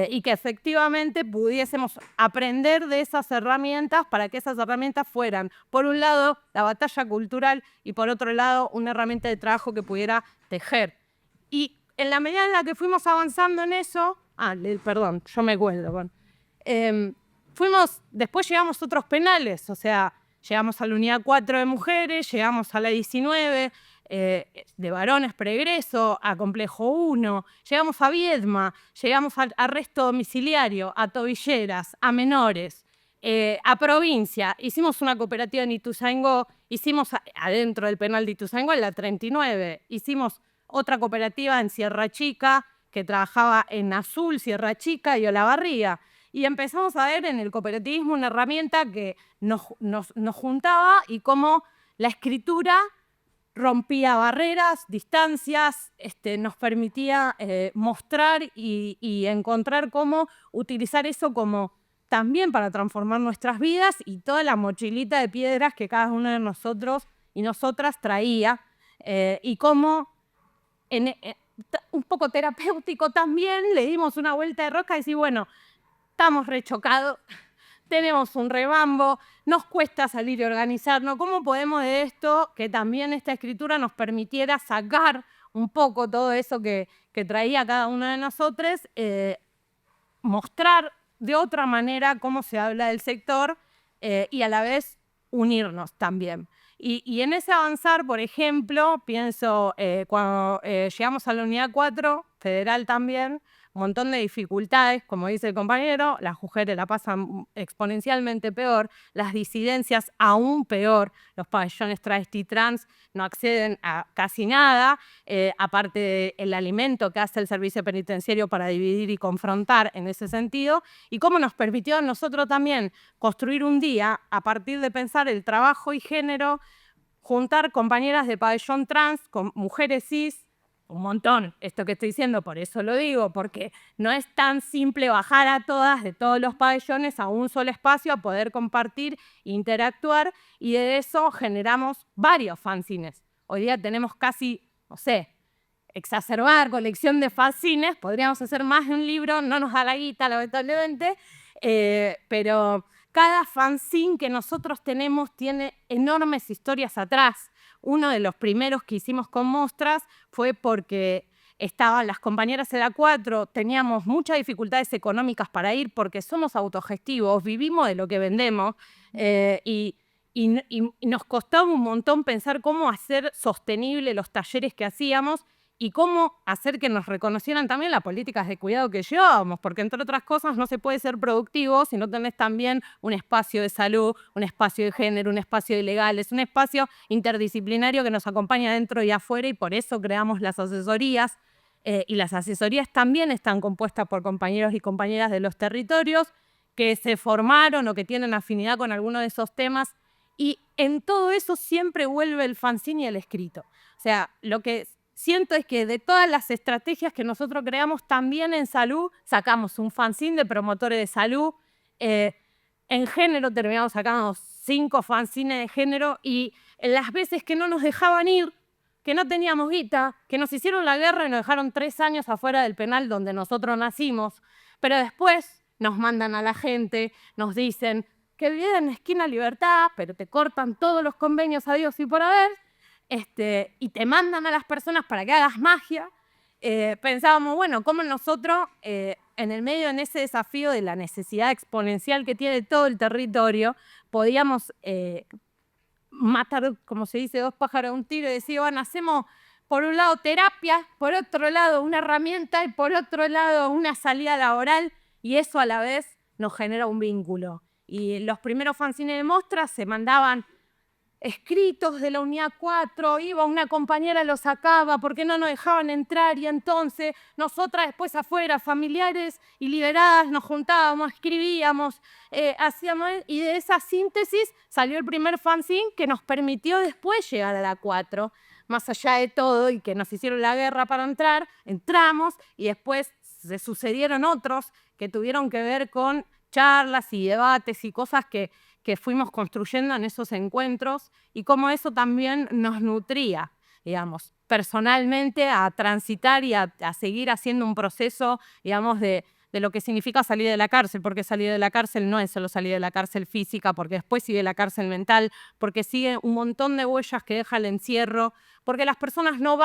H: y que efectivamente pudiésemos aprender de esas herramientas para que esas herramientas fueran, por un lado, la batalla cultural, y por otro lado, una herramienta de trabajo que pudiera tejer. Y en la medida en la que fuimos avanzando en eso, perdón, yo me cuelgo, después llegamos a otros penales, o sea, llegamos a la unidad 4 de mujeres, llegamos a la 19 de varones preegreso, a complejo 1, llegamos a Viedma, llegamos al arresto domiciliario, a tobilleras, a menores, a provincia. Hicimos una cooperativa en Ituzaingó, hicimos adentro del penal de Ituzaingó en la 39, hicimos otra cooperativa en Sierra Chica, que trabajaba en Azul, Sierra Chica y Olavarría. Y empezamos a ver en el cooperativismo una herramienta que nos juntaba, y cómo la escritura rompía barreras, distancias, nos permitía mostrar y encontrar cómo utilizar eso como también para transformar nuestras vidas y toda la mochilita de piedras que cada uno de nosotros y nosotras traía, y cómo un poco terapéutico también le dimos una vuelta de rosca y decir, bueno, estamos rechocados, tenemos un rebambo, nos cuesta salir y organizarnos. ¿Cómo podemos de esto, que también esta escritura nos permitiera sacar un poco todo eso que traía cada uno de nosotros, mostrar de otra manera cómo se habla del sector, y a la vez unirnos también? Y en ese avanzar, por ejemplo, pienso cuando llegamos a la unidad 4, federal también, un montón de dificultades, como dice el compañero, las mujeres la pasan exponencialmente peor, las disidencias aún peor, los pabellones travesti trans no acceden a casi nada, aparte del alimento que hace el servicio penitenciario para dividir y confrontar en ese sentido, y cómo nos permitió a nosotros también construir un día, a partir de pensar el trabajo y género, juntar compañeras de pabellón trans con mujeres cis, un montón, esto que estoy diciendo, por eso lo digo, porque no es tan simple bajar a todas de todos los pabellones a un solo espacio a poder compartir, interactuar, y de eso generamos varios fanzines. Hoy día tenemos casi, no sé, exacerbar colección de fanzines, podríamos hacer más de un libro, no nos da la guita, lamentablemente, pero cada fanzine que nosotros tenemos tiene enormes historias atrás. Uno de los primeros que hicimos con Mostras fue porque estaban las compañeras de la 4, teníamos muchas dificultades económicas para ir porque somos autogestivos, vivimos de lo que vendemos y nos costaba un montón pensar cómo hacer sostenible los talleres que hacíamos y cómo hacer que nos reconocieran también las políticas de cuidado que llevábamos, porque entre otras cosas no se puede ser productivo si no tenés también un espacio de salud, un espacio de género, un espacio de legales, un espacio interdisciplinario que nos acompaña dentro y afuera, y por eso creamos las asesorías. Y las asesorías también están compuestas por compañeros y compañeras de los territorios que se formaron o que tienen afinidad con alguno de esos temas, y en todo eso siempre vuelve el fanzine y el escrito. O sea, lo que siento es que de todas las estrategias que nosotros creamos también en salud, sacamos un fanzine de promotores de salud, en género terminamos sacando 5 fanzines de género, y en las veces que no nos dejaban ir, que no teníamos guita, que nos hicieron la guerra y nos dejaron 3 años afuera del penal donde nosotros nacimos, pero después nos mandan a la gente, nos dicen que bien, esquina Libertad, pero te cortan todos los convenios a Dios y por haber, y te mandan a las personas para que hagas magia. Pensábamos, bueno, cómo nosotros, en el medio, en ese desafío de la necesidad exponencial que tiene todo el territorio, podíamos matar, como se dice, 2 pájaros de un tiro, y decir, bueno, hacemos por un lado terapia, por otro lado una herramienta y por otro lado una salida laboral, y eso a la vez nos genera un vínculo. Y los primeros fanzines de Mostras se mandaban escritos de la unidad 4, iba una compañera, lo sacaba porque no nos dejaban entrar, y entonces nosotras después afuera, familiares y liberadas, nos juntábamos, escribíamos, hacíamos, y de esa síntesis salió el primer fanzine que nos permitió después llegar a la 4, más allá de todo, y que nos hicieron la guerra para entrar, entramos, y después se sucedieron otros que tuvieron que ver con charlas y debates y cosas que fuimos construyendo en esos encuentros, y cómo eso también nos nutría, digamos, personalmente a transitar y a seguir haciendo un proceso, digamos, de lo que significa salir de la cárcel, porque salir de la cárcel no es solo salir de la cárcel física, porque después sigue la cárcel mental, porque sigue un montón de huellas que deja el encierro, porque las personas no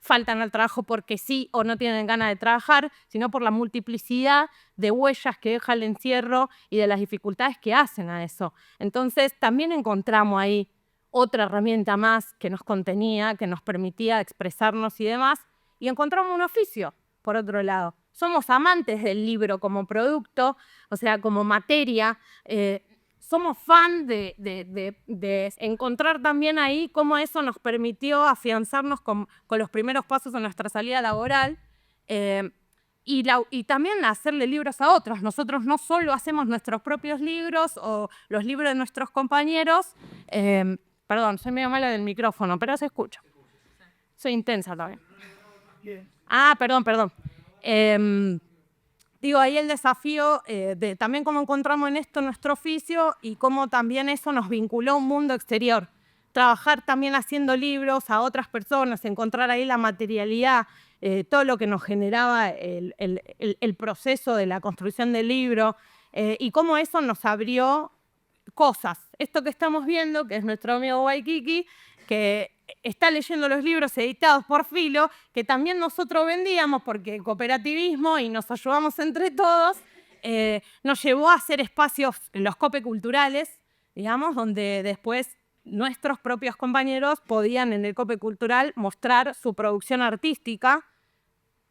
H: faltan al trabajo porque sí o no tienen ganas de trabajar, sino por la multiplicidad de huellas que deja el encierro y de las dificultades que hacen a eso. Entonces también encontramos ahí otra herramienta más que nos contenía, que nos permitía expresarnos y demás, y encontramos un oficio, por otro lado. Somos amantes del libro como producto, o sea, como materia. Somos fan de encontrar también ahí cómo eso nos permitió afianzarnos con los primeros pasos en nuestra salida laboral, y también hacerle libros a otros. Nosotros no solo hacemos nuestros propios libros o los libros de nuestros compañeros. Perdón, soy medio mala del micrófono, pero se escucha. Soy intensa también. Perdón. Digo, ahí el desafío de también cómo encontramos en esto nuestro oficio y cómo también eso nos vinculó a un mundo exterior. Trabajar también haciendo libros a otras personas, encontrar ahí la materialidad, todo lo que nos generaba el proceso de la construcción del libro, y cómo eso nos abrió cosas. Esto que estamos viendo, que es nuestro amigo Waikiki, que está leyendo los libros editados por Filo, que también nosotros vendíamos porque cooperativismo y nos ayudamos entre todos, nos llevó a hacer espacios en los cope culturales, digamos, donde después nuestros propios compañeros podían en el cope cultural mostrar su producción artística,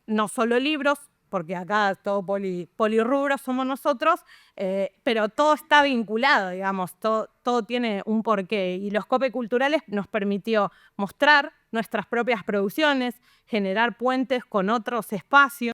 H: no solo libros, porque acá todo polirrubro somos nosotros, pero todo está vinculado, digamos, todo tiene un porqué. Y los cope culturales nos permitió mostrar nuestras propias producciones, generar puentes con otros espacios,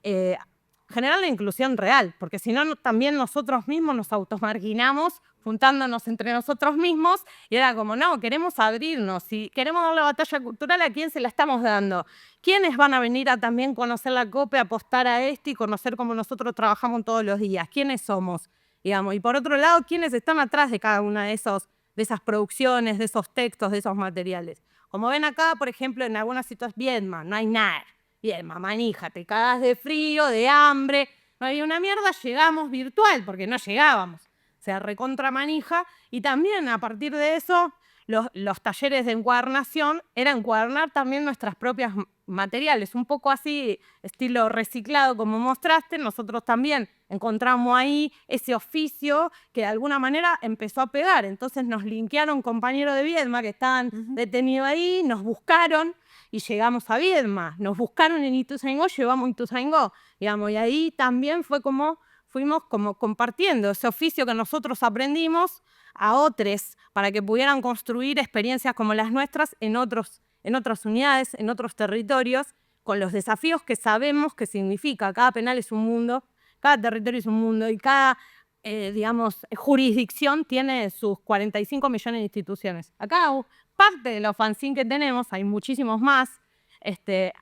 H: generar la inclusión real, porque si no, también nosotros mismos nos automarginamos juntándonos entre nosotros mismos, y era como, no, queremos abrirnos, y queremos dar la batalla cultural, ¿a quién se la estamos dando? ¿Quiénes van a venir a también conocer la COPE, apostar a esto y conocer cómo nosotros trabajamos todos los días? ¿Quiénes somos? Digamos, y por otro lado, ¿quiénes están atrás de cada uno de esos esas producciones, de esos textos, de esos materiales. Como ven acá, por ejemplo, en algunas situaciones, Viedma, no hay nada. Viedma, manija, te cagas de frío, de hambre, no había una mierda, llegamos virtual, porque no llegábamos. O sea, recontra manija. Y también a partir de eso, los talleres de encuadernación era encuadernar también nuestras propias materiales, un poco así, estilo reciclado como mostraste. Nosotros también encontramos ahí ese oficio que de alguna manera empezó a pegar. Entonces nos linkearon compañeros de Viedma que estaban detenidos ahí, nos buscaron y llegamos a Viedma. Nos buscaron en Ituzaingó, llevamos a Ituzaingó, digamos, y ahí también fue como fuimos como compartiendo ese oficio que nosotros aprendimos a otros para que pudieran construir experiencias como las nuestras en otras unidades, en otros territorios, con los desafíos que sabemos que significa. Cada penal es un mundo, cada territorio es un mundo y cada, digamos, jurisdicción tiene sus 45 millones de instituciones. Acá parte de los fanzines que tenemos, hay muchísimos más,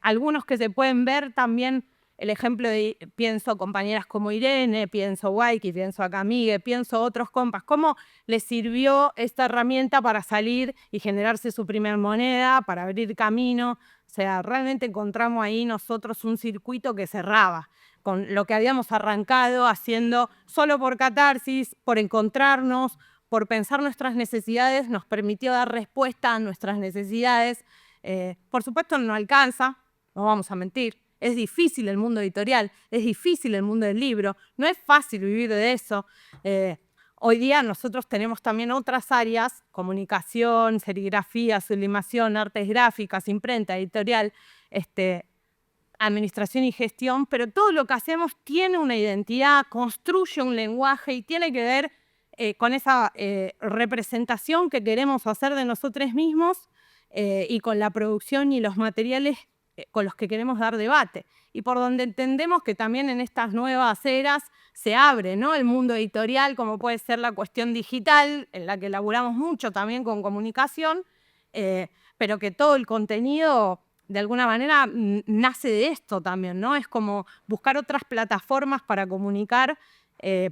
H: algunos que se pueden ver también. El ejemplo de, pienso compañeras como Irene, pienso Waiki, pienso acá Migue, pienso otros compas, cómo les sirvió esta herramienta para salir y generarse su primer moneda, para abrir camino. O sea, realmente encontramos ahí nosotros un circuito que cerraba con lo que habíamos arrancado haciendo solo por catarsis, por encontrarnos, por pensar nuestras necesidades, nos permitió dar respuesta a nuestras necesidades. Por supuesto no alcanza, no vamos a mentir. Es difícil el mundo editorial, es difícil el mundo del libro, no es fácil vivir de eso. Hoy día nosotros tenemos también otras áreas, comunicación, serigrafía, sublimación, artes gráficas, imprenta, editorial, administración y gestión, pero todo lo que hacemos tiene una identidad, construye un lenguaje y tiene que ver con esa representación que queremos hacer de nosotros mismos y con la producción y los materiales con los que queremos dar debate. Y por donde entendemos que también en estas nuevas eras se abre, ¿no?, el mundo editorial, como puede ser la cuestión digital, en la que elaboramos mucho también con comunicación, pero que todo el contenido de alguna manera nace de esto también, ¿no? Es como buscar otras plataformas para comunicar,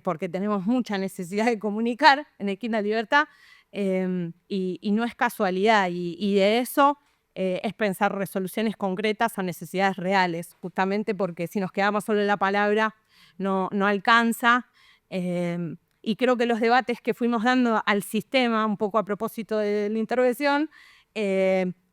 H: porque tenemos mucha necesidad de comunicar en Esquina Libertad, y no es casualidad, y de eso es pensar resoluciones concretas a necesidades reales, justamente porque si nos quedamos solo en la palabra no alcanza. Y creo que los debates que fuimos dando al sistema, un poco a propósito de la intervención,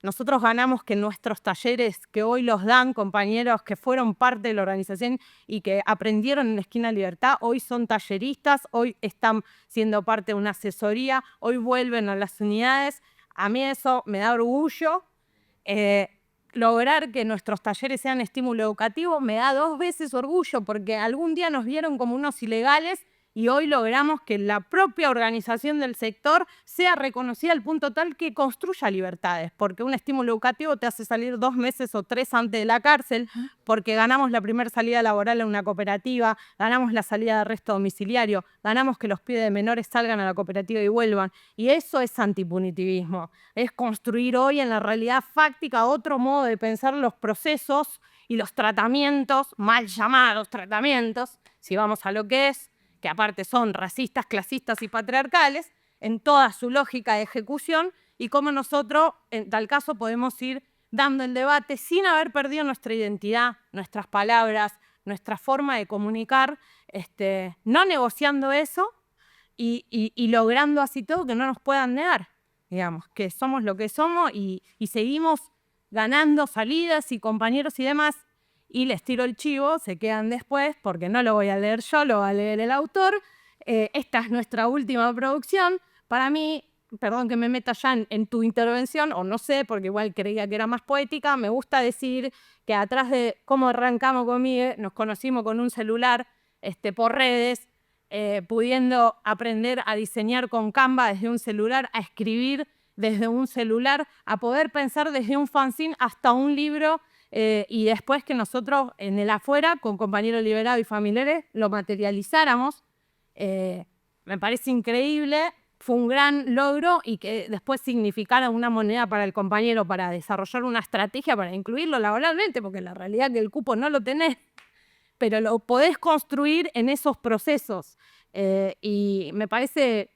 H: nosotros ganamos que nuestros talleres que hoy los dan compañeros que fueron parte de la organización y que aprendieron en Esquina Libertad, hoy son talleristas, hoy están siendo parte de una asesoría, hoy vuelven a las unidades. A mí eso me da orgullo. Lograr que nuestros talleres sean estímulo educativo me da 2 veces orgullo, porque algún día nos vieron como unos ilegales y hoy logramos que la propia organización del sector sea reconocida al punto tal que construya libertades, porque un estímulo educativo te hace salir 2 meses o 3 antes de la cárcel, porque ganamos la primera salida laboral en una cooperativa, ganamos la salida de arresto domiciliario, ganamos que los pibes de menores salgan a la cooperativa y vuelvan. Y eso es antipunitivismo, es construir hoy en la realidad fáctica otro modo de pensar los procesos y los tratamientos, mal llamados tratamientos, si vamos a lo que es, que aparte son racistas, clasistas y patriarcales, en toda su lógica de ejecución, y cómo nosotros, en tal caso, podemos ir dando el debate sin haber perdido nuestra identidad, nuestras palabras, nuestra forma de comunicar, no negociando eso y logrando así todo que no nos puedan negar, digamos, que somos lo que somos y seguimos ganando salidas y compañeros y demás. Y les tiro el chivo, se quedan después, porque no lo voy a leer yo, lo va a leer el autor. Esta es nuestra última producción. Para mí, perdón que me meta ya en tu intervención, o no sé, porque igual creía que era más poética, me gusta decir que atrás de cómo arrancamos con Migue, nos conocimos con un celular por redes, pudiendo aprender a diseñar con Canva desde un celular, a escribir desde un celular, a poder pensar desde un fanzine hasta un libro. Y después que nosotros en el afuera, con compañeros liberados y familiares, lo materializáramos. Me parece increíble, fue un gran logro y que después significara una moneda para el compañero para desarrollar una estrategia para incluirlo laboralmente, porque la realidad es que el cupo no lo tenés, pero lo podés construir en esos procesos. Y me parece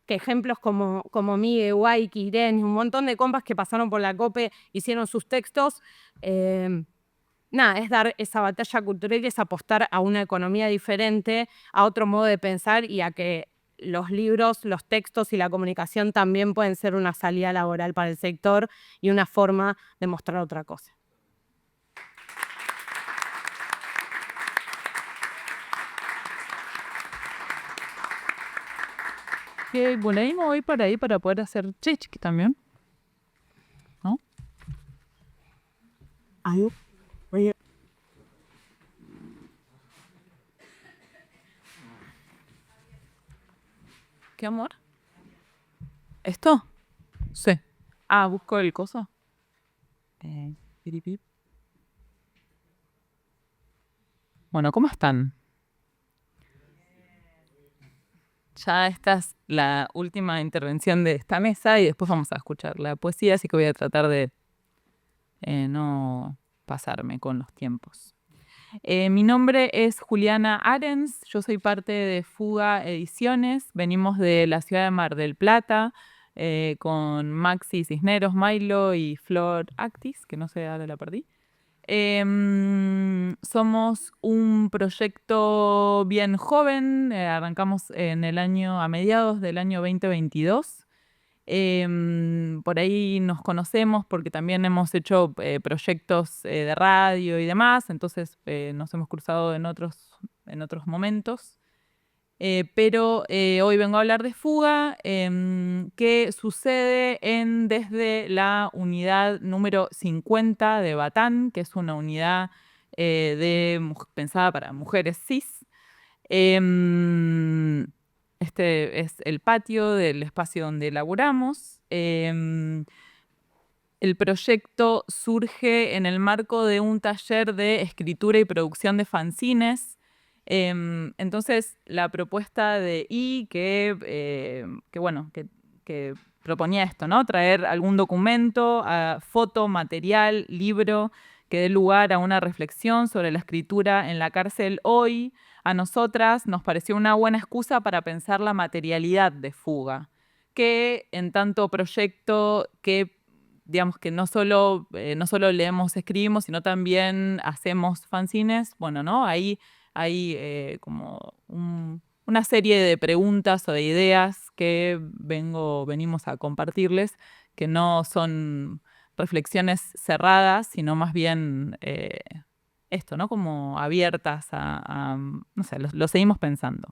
H: que ejemplos como Migue, Waiki, Irene, un montón de compas que pasaron por la COPE, hicieron sus textos. Nada, es dar esa batalla cultural y es apostar a una economía diferente, a otro modo de pensar y a que los libros, los textos y la comunicación también pueden ser una salida laboral para el sector y una forma de mostrar otra cosa.
D: Ok, bueno, ahí me voy para ahí para poder hacer chichki también. ¿No? ¿Qué amor? ¿Esto? Sí. Ah, busco el coso. Piripip. Bueno, ¿cómo están? Ya esta es la última intervención de esta mesa y después vamos a escuchar la poesía, así que voy a tratar de no pasarme con los tiempos. Mi nombre es Juliana Arens, yo soy parte de Fuga Ediciones, venimos de la ciudad de Mar del Plata con Maxi Cisneros, Milo y Flor Actis, que no sé, ahora la perdí. Somos un proyecto bien joven, arrancamos a mediados del año 2022. Por ahí nos conocemos porque también hemos hecho proyectos de radio y demás, entonces nos hemos cruzado en otros momentos. Pero hoy vengo a hablar de Fuga, que sucede desde la unidad número 50 de Batán, que es una unidad pensada para mujeres cis. Este es el patio del espacio donde laburamos. El proyecto surge en el marco de un taller de escritura y producción de fanzines. Entonces, la propuesta de que proponía esto, ¿no? Traer algún documento, foto, material, libro, que dé lugar a una reflexión sobre la escritura en la cárcel hoy. A nosotras nos pareció una buena excusa para pensar la materialidad de Fuga, que en tanto proyecto que, digamos, que no solo leemos, escribimos, sino también hacemos fanzines, bueno, ¿no? Ahí hay como una serie de preguntas o de ideas que venimos a compartirles, que no son reflexiones cerradas, sino más bien esto, ¿no? Como abiertas no sé, lo seguimos pensando.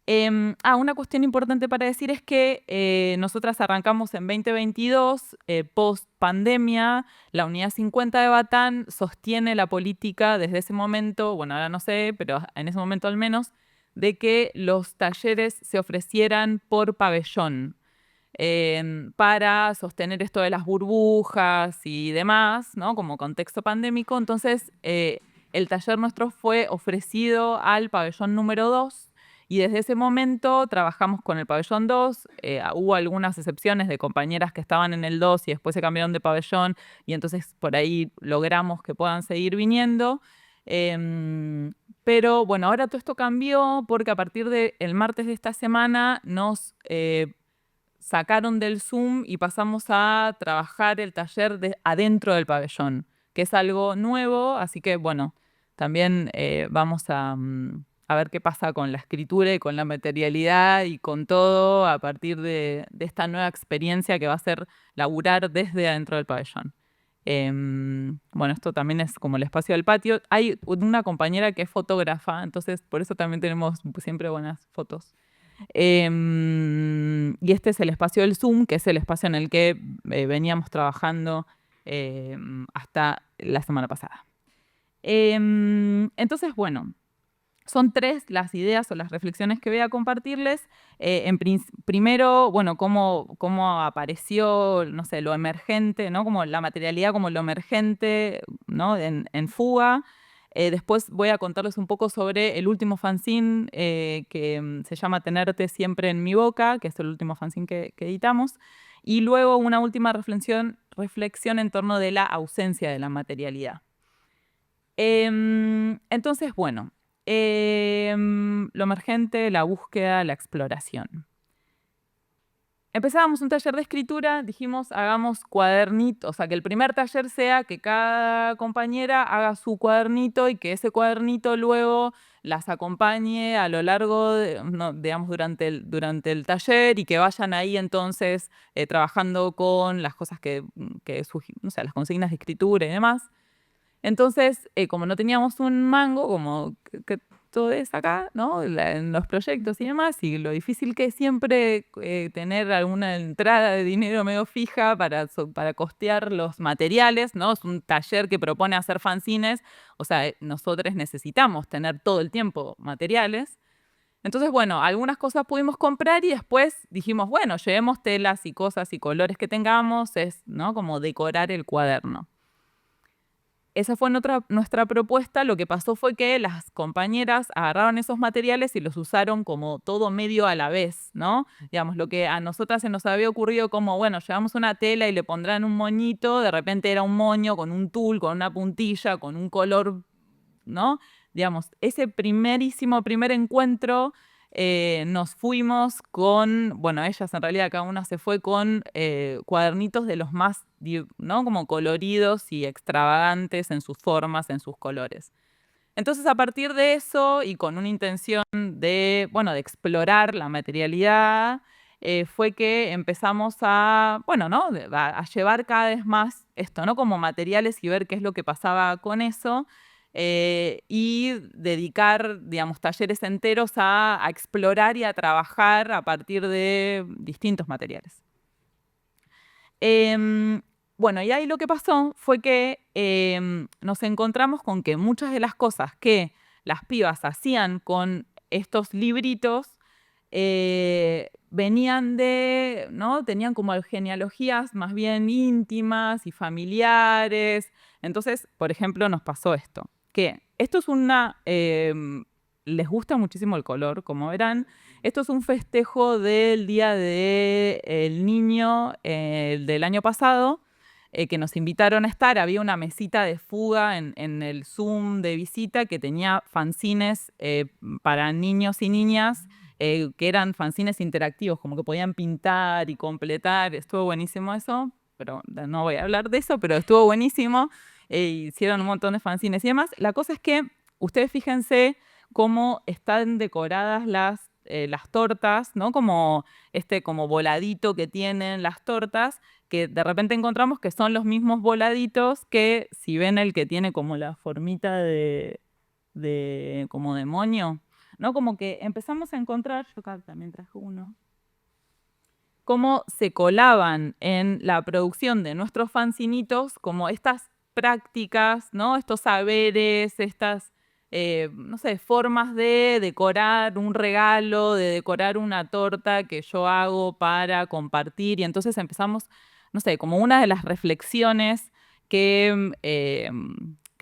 D: Una cuestión importante para decir es que nosotras arrancamos en 2022, post pandemia. La unidad 50 de Batán sostiene la política desde ese momento, bueno, ahora no sé, pero en ese momento al menos, de que los talleres se ofrecieran por pabellón para sostener esto de las burbujas y demás, ¿no? Como contexto pandémico. Entonces, el taller nuestro fue ofrecido al pabellón número 2. Y desde ese momento trabajamos con el pabellón 2, hubo algunas excepciones de compañeras que estaban en el 2 y después se cambiaron de pabellón y entonces por ahí logramos que puedan seguir viniendo. Pero bueno, ahora todo esto cambió porque a partir del martes de esta semana nos sacaron del Zoom y pasamos a trabajar el taller adentro del pabellón, que es algo nuevo, así que bueno, también vamos a ver qué pasa con la escritura y con la materialidad y con todo a partir de esta nueva experiencia que va a ser laburar desde adentro del pabellón. Bueno, esto también es como el espacio del patio. Hay una compañera que es fotógrafa, entonces por eso también tenemos siempre buenas fotos. Y este es el espacio del Zoom, que es el espacio en el que veníamos trabajando hasta la semana pasada. Entonces, bueno, son 3 las ideas o las reflexiones que voy a compartirles. Primero, bueno, cómo apareció, no sé, lo emergente, ¿no? Como la materialidad como lo emergente, ¿no? en Fuga. Después voy a contarles un poco sobre el último fanzine que se llama Tenerte siempre en mi boca, que es el último fanzine que editamos. Y luego una última reflexión en torno de la ausencia de la materialidad. Entonces, bueno, lo emergente, la búsqueda, la exploración. empezábamos un taller de escritura, dijimos, hagamos cuadernito, o sea, que el primer taller sea que cada compañera haga su cuadernito y que ese cuadernito luego las acompañe a lo largo, digamos, durante el taller y que vayan ahí entonces trabajando con las cosas no sé, las consignas de escritura y demás. Entonces, como no teníamos un mango, como que todo es acá, ¿no? En los proyectos y demás, y lo difícil que es siempre tener alguna entrada de dinero medio fija para costear los materiales, ¿no? Es un taller que propone hacer fanzines, o sea, nosotros necesitamos tener todo el tiempo materiales. Entonces, bueno, algunas cosas pudimos comprar y después dijimos, bueno, llevemos telas y cosas y colores que tengamos, ¿no? Como decorar el cuaderno. Esa fue nuestra propuesta. Lo que pasó fue que las compañeras agarraron esos materiales y los usaron como todo medio a la vez, ¿no? Digamos, lo que a nosotras se nos había ocurrido como, bueno, llevamos una tela y le pondrán un moñito, de repente era un moño con un tul, con una puntilla, con un color, ¿no? Digamos, ese primer encuentro nos fuimos con, bueno, ellas en realidad cada una se fue con cuadernitos de los más, ¿no? Como coloridos y extravagantes en sus formas, en sus colores. Entonces, a partir de eso y con una intención de, bueno, de explorar la materialidad, fue que empezamos a, bueno, ¿no? A llevar cada vez más esto, ¿no? Como materiales y ver qué es lo que pasaba con eso. Y dedicar, digamos, talleres enteros a explorar y a trabajar a partir de distintos materiales. Bueno, y ahí lo que pasó fue que nos encontramos con que muchas de las cosas que las pibas hacían con estos libritos venían de, ¿no? Tenían como genealogías más bien íntimas y familiares. Entonces, por ejemplo, nos pasó esto, que esto es les gusta muchísimo el color, como verán. Esto es un festejo del Día del Niño del año pasado, que nos invitaron a estar. Había una mesita de fuga en el Zoom de visita que tenía fanzines para niños y niñas, que eran fanzines interactivos, como que podían pintar y completar. Estuvo buenísimo eso, pero no voy a hablar de eso, pero estuvo buenísimo. Hicieron un montón de fanzines y demás. La cosa es que ustedes fíjense cómo están decoradas las tortas, ¿no? Como como voladito que tienen las tortas, que de repente encontramos que son los mismos voladitos que, si ven el que tiene como la formita como demonio, ¿no? Como que empezamos a encontrar, yo acá también traje uno, cómo se colaban en la producción de nuestros fanzinitos como estas prácticas, ¿no? Estos saberes, estas, no sé, formas de decorar un regalo, de decorar una torta que yo hago para compartir. Y entonces empezamos, no sé, como una de las reflexiones que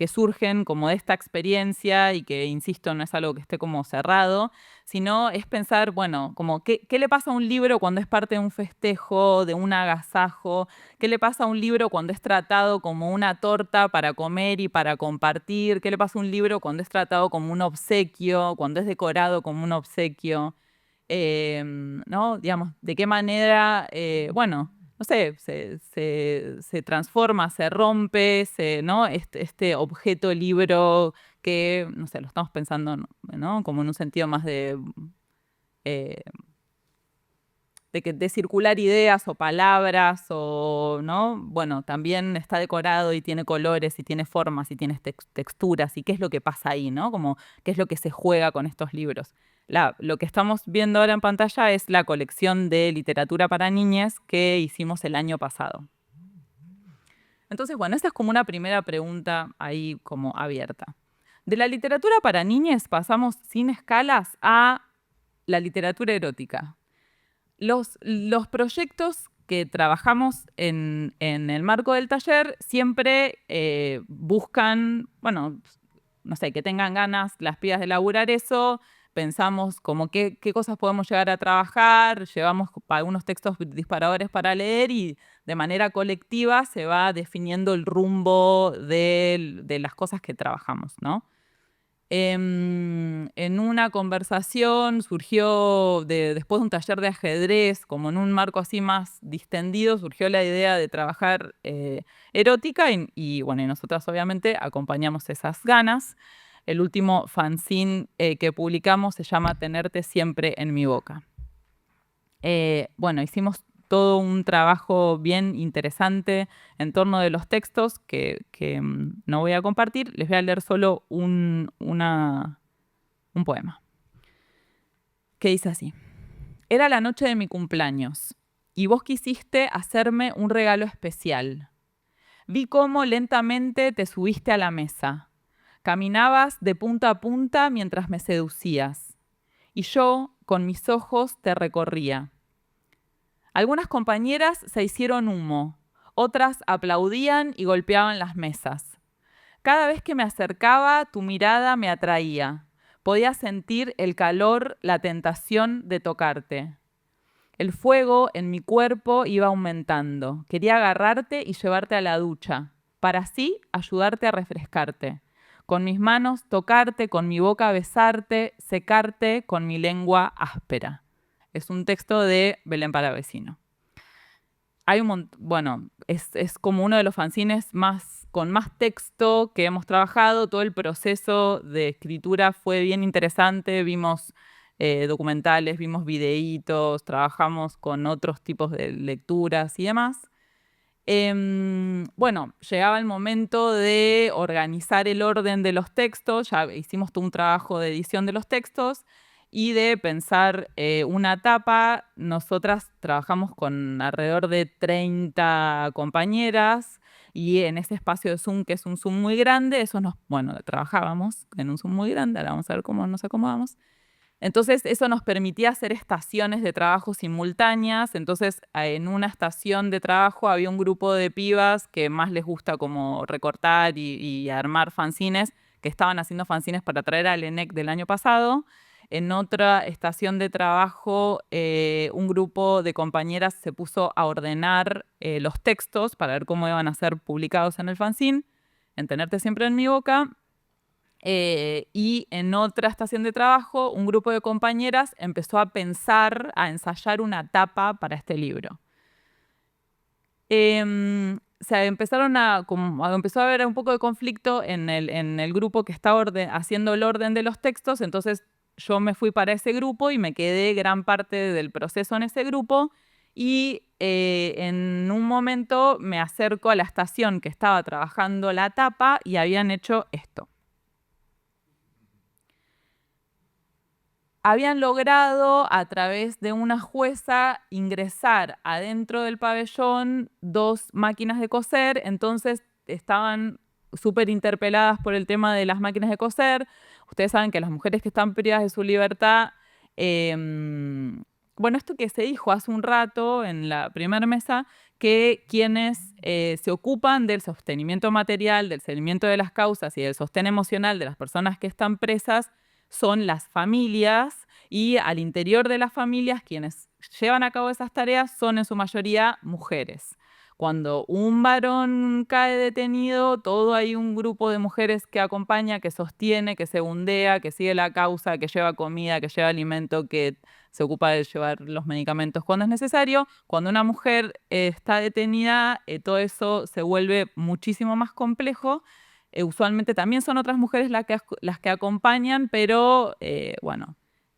D: surgen como de esta experiencia y que, insisto, no es algo que esté como cerrado, sino es pensar, bueno, como qué le pasa a un libro cuando es parte de un festejo, de un agasajo, qué le pasa a un libro cuando es tratado como una torta para comer y para compartir, qué le pasa a un libro cuando es tratado como un obsequio, cuando es decorado como un obsequio, ¿no? Digamos, de qué manera, bueno, no sé, se transforma, se rompe, ¿no? Este objeto libro que, no sé, lo estamos pensando, ¿no? Como en un sentido más de circular ideas o palabras, o, ¿no? Bueno, también está decorado y tiene colores y tiene formas y tiene texturas, y qué es lo que pasa ahí, ¿no? Como qué es lo que se juega con estos libros. Lo que estamos viendo ahora en pantalla es la colección de literatura para niñas que hicimos el año pasado. Entonces, bueno, esta es como una primera pregunta ahí como abierta. De la literatura para niñas pasamos sin escalas a la literatura erótica. Los proyectos que trabajamos en el marco del taller siempre buscan, bueno, no sé, que tengan ganas las pibas de laburar eso. Pensamos como qué cosas podemos llegar a trabajar, llevamos algunos textos disparadores para leer y de manera colectiva se va definiendo el rumbo de las cosas que trabajamos, ¿no? En una conversación surgió, después de un taller de ajedrez, como en un marco así más distendido, surgió la idea de trabajar erótica y bueno, y nosotras obviamente acompañamos esas ganas. El último fanzine que publicamos se llama Tenerte siempre en mi boca. Bueno, hicimos todo un trabajo bien interesante en torno de los textos que no voy a compartir. Les voy a leer solo un poema que dice así. Era la noche de mi cumpleaños y vos quisiste hacerme un regalo especial. Vi cómo lentamente te subiste a la mesa. Caminabas de punta a punta mientras me seducías y yo, con mis ojos, te recorría. Algunas compañeras se hicieron humo, otras aplaudían y golpeaban las mesas. Cada vez que me acercaba, tu mirada me atraía. Podía sentir el calor, la tentación de tocarte. El fuego en mi cuerpo iba aumentando. Quería agarrarte y llevarte a la ducha, para así ayudarte a refrescarte. Con mis manos tocarte, con mi boca besarte, secarte con mi lengua áspera. Es un texto de Belén Palavecino. Hay bueno, es como uno de los fanzines con más texto que hemos trabajado. Todo el proceso de escritura fue bien interesante. Vimos documentales, vimos videitos, trabajamos con otros tipos de lecturas y demás. Bueno, llegaba el momento de organizar el orden de los textos. Ya hicimos todo un trabajo de edición de los textos y de pensar una tapa. Nosotras trabajamos con alrededor de 30 compañeras y en ese espacio de Zoom, que es un Zoom muy grande, trabajábamos en un Zoom muy grande. Ahora vamos a ver cómo nos acomodamos. Entonces, eso nos permitía hacer estaciones de trabajo simultáneas. Entonces, en una estación de trabajo había un grupo de pibas que más les gusta como recortar y armar fanzines, que estaban haciendo fanzines para traer al ENEC del año pasado. En otra estación de trabajo, un grupo de compañeras se puso a ordenar los textos para ver cómo iban a ser publicados en el fanzine, en Tenerte siempre en mi boca. Y en otra estación de trabajo, un grupo de compañeras empezó a pensar, a ensayar una tapa para este libro. Empezó a haber un poco de conflicto en el grupo que está haciendo el orden de los textos. Entonces yo me fui para ese grupo y me quedé gran parte del proceso en ese grupo. Y en un momento me acerco a la estación que estaba trabajando la tapa y habían hecho esto. Habían logrado, a través de una jueza, ingresar adentro del pabellón 2 máquinas de coser. Entonces estaban súper interpeladas por el tema de las máquinas de coser. Ustedes saben que las mujeres que están privadas de su libertad, esto que se dijo hace un rato en la primera mesa, que quienes se ocupan del sostenimiento material, del seguimiento de las causas y del sostén emocional de las personas que están presas, son las familias, y al interior de las familias quienes llevan a cabo esas tareas son en su mayoría mujeres. Cuando un varón cae detenido, hay un grupo de mujeres que acompaña, que sostiene, que segundea, que sigue la causa, que lleva comida, que lleva alimento, que se ocupa de llevar los medicamentos cuando es necesario. Cuando una mujer está detenida, todo eso se vuelve muchísimo más complejo. Usualmente también son otras mujeres las que acompañan, pero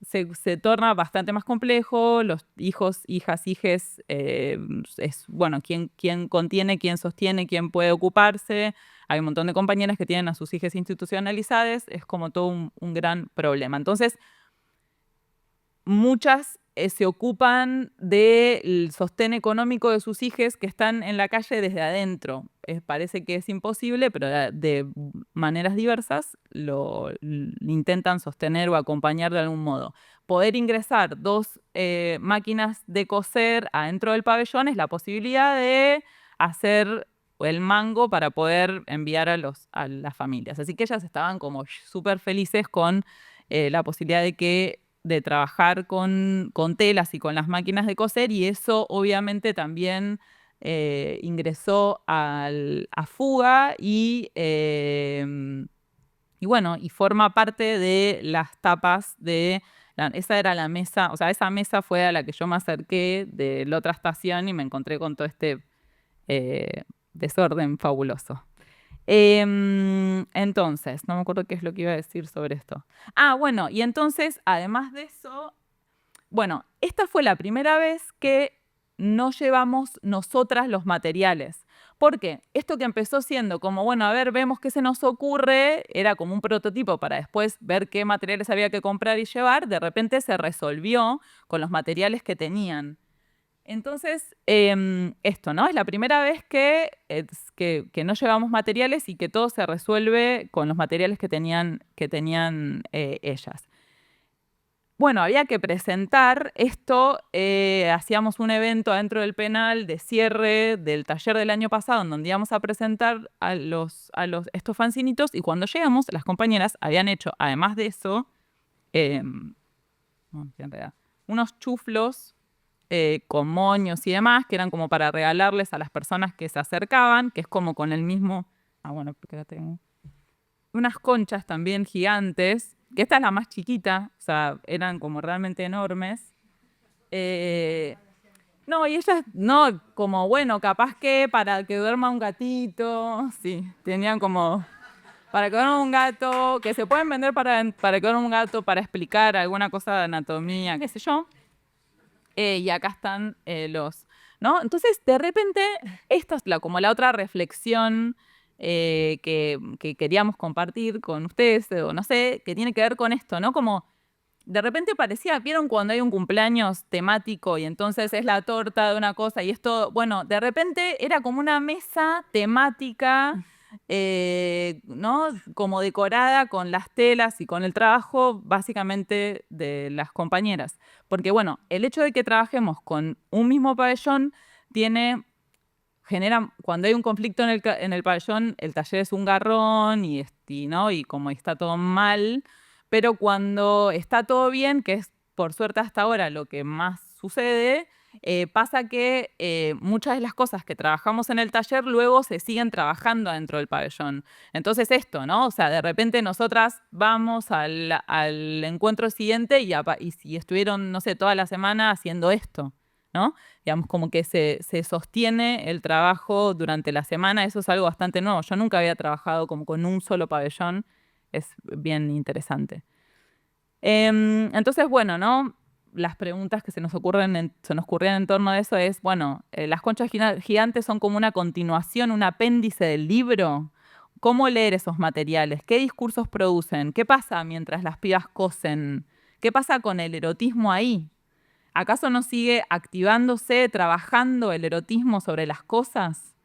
D: se torna bastante más complejo. Los hijos, hijas, hijes, quién contiene, quién sostiene, quién puede ocuparse. Hay un montón de compañeras que tienen a sus hijas institucionalizadas. Es como todo un gran problema. Entonces, muchas se ocupan del sostén económico de sus hijos que están en la calle desde adentro. Parece que es imposible, pero de maneras diversas lo intentan sostener o acompañar de algún modo. Poder ingresar 2 máquinas de coser adentro del pabellón es la posibilidad de hacer el mango para poder enviar a las familias. Así que ellas estaban como súper felices con la posibilidad de trabajar con telas y con las máquinas de coser, y eso obviamente también ingresó a Fuga y Y bueno, y forma parte de las tapas de... esa era la mesa, o sea, esa mesa fue a la que yo me acerqué de la otra estación y me encontré con todo este desorden fabuloso. Entonces, no me acuerdo qué es lo que iba a decir sobre esto. Ah, bueno, y entonces, además de eso, bueno, esta fue la primera vez que no llevamos nosotras los materiales. ¿Por qué? Esto que empezó siendo como, bueno, a ver, vemos qué se nos ocurre, era como un prototipo para después ver qué materiales había que comprar y llevar, de repente se resolvió con los materiales que tenían. Entonces, esto, ¿no? Es la primera vez que no llevamos materiales y que todo se resuelve con los materiales que tenían ellas. Bueno, había que presentar esto, hacíamos un evento adentro del penal de cierre del taller del año pasado, en donde íbamos a presentar estos fanzinitos, y cuando llegamos, las compañeras habían hecho, además de eso, unos chuflos con moños y demás, que eran como para regalarles a las personas que se acercaban, que es como con el mismo... Ah, bueno, porque la tengo. Unas conchas también gigantes, que esta es la más chiquita, o sea, eran como realmente enormes. No, y ellas, no, como bueno, capaz que para que duerma un gatito, sí, tenían como... Para que duerma un gato, que se pueden vender para que duerma un gato, para explicar alguna cosa de anatomía, qué sé yo. Y acá están los... ¿no? Entonces, de repente, esta es como la otra reflexión que queríamos compartir con ustedes, o no sé, que tiene que ver con esto, ¿no? Como de repente parecía, ¿vieron cuando hay un cumpleaños temático y entonces es la torta de una cosa y esto? Bueno, de repente era como una mesa temática, ¿no? Como decorada con las telas y con el trabajo básicamente de las compañeras. Porque bueno, el hecho de que trabajemos con un mismo pabellón genera, cuando hay un conflicto en el pabellón, el taller es un garrón ¿no? Y como está todo mal, pero cuando está todo bien, que es por suerte hasta ahora lo que más sucede, pasa que muchas de las cosas que trabajamos en el taller luego se siguen trabajando dentro del pabellón. Entonces esto, ¿no? O sea, de repente nosotras vamos al encuentro siguiente y estuvieron, no sé, toda la semana haciendo esto, ¿no? Digamos, como que se sostiene el trabajo durante la semana. Eso es algo bastante nuevo. Yo nunca había trabajado como con un solo pabellón. Es bien interesante. Entonces, bueno, ¿no? Las preguntas que se nos ocurrían en torno a eso es, bueno, las conchas gigantes son como una continuación, un apéndice del libro. ¿Cómo leer esos materiales? ¿Qué discursos producen? ¿Qué pasa mientras las pibas cosen? ¿Qué pasa con el erotismo ahí? ¿Acaso no sigue activándose, trabajando el erotismo sobre las cosas?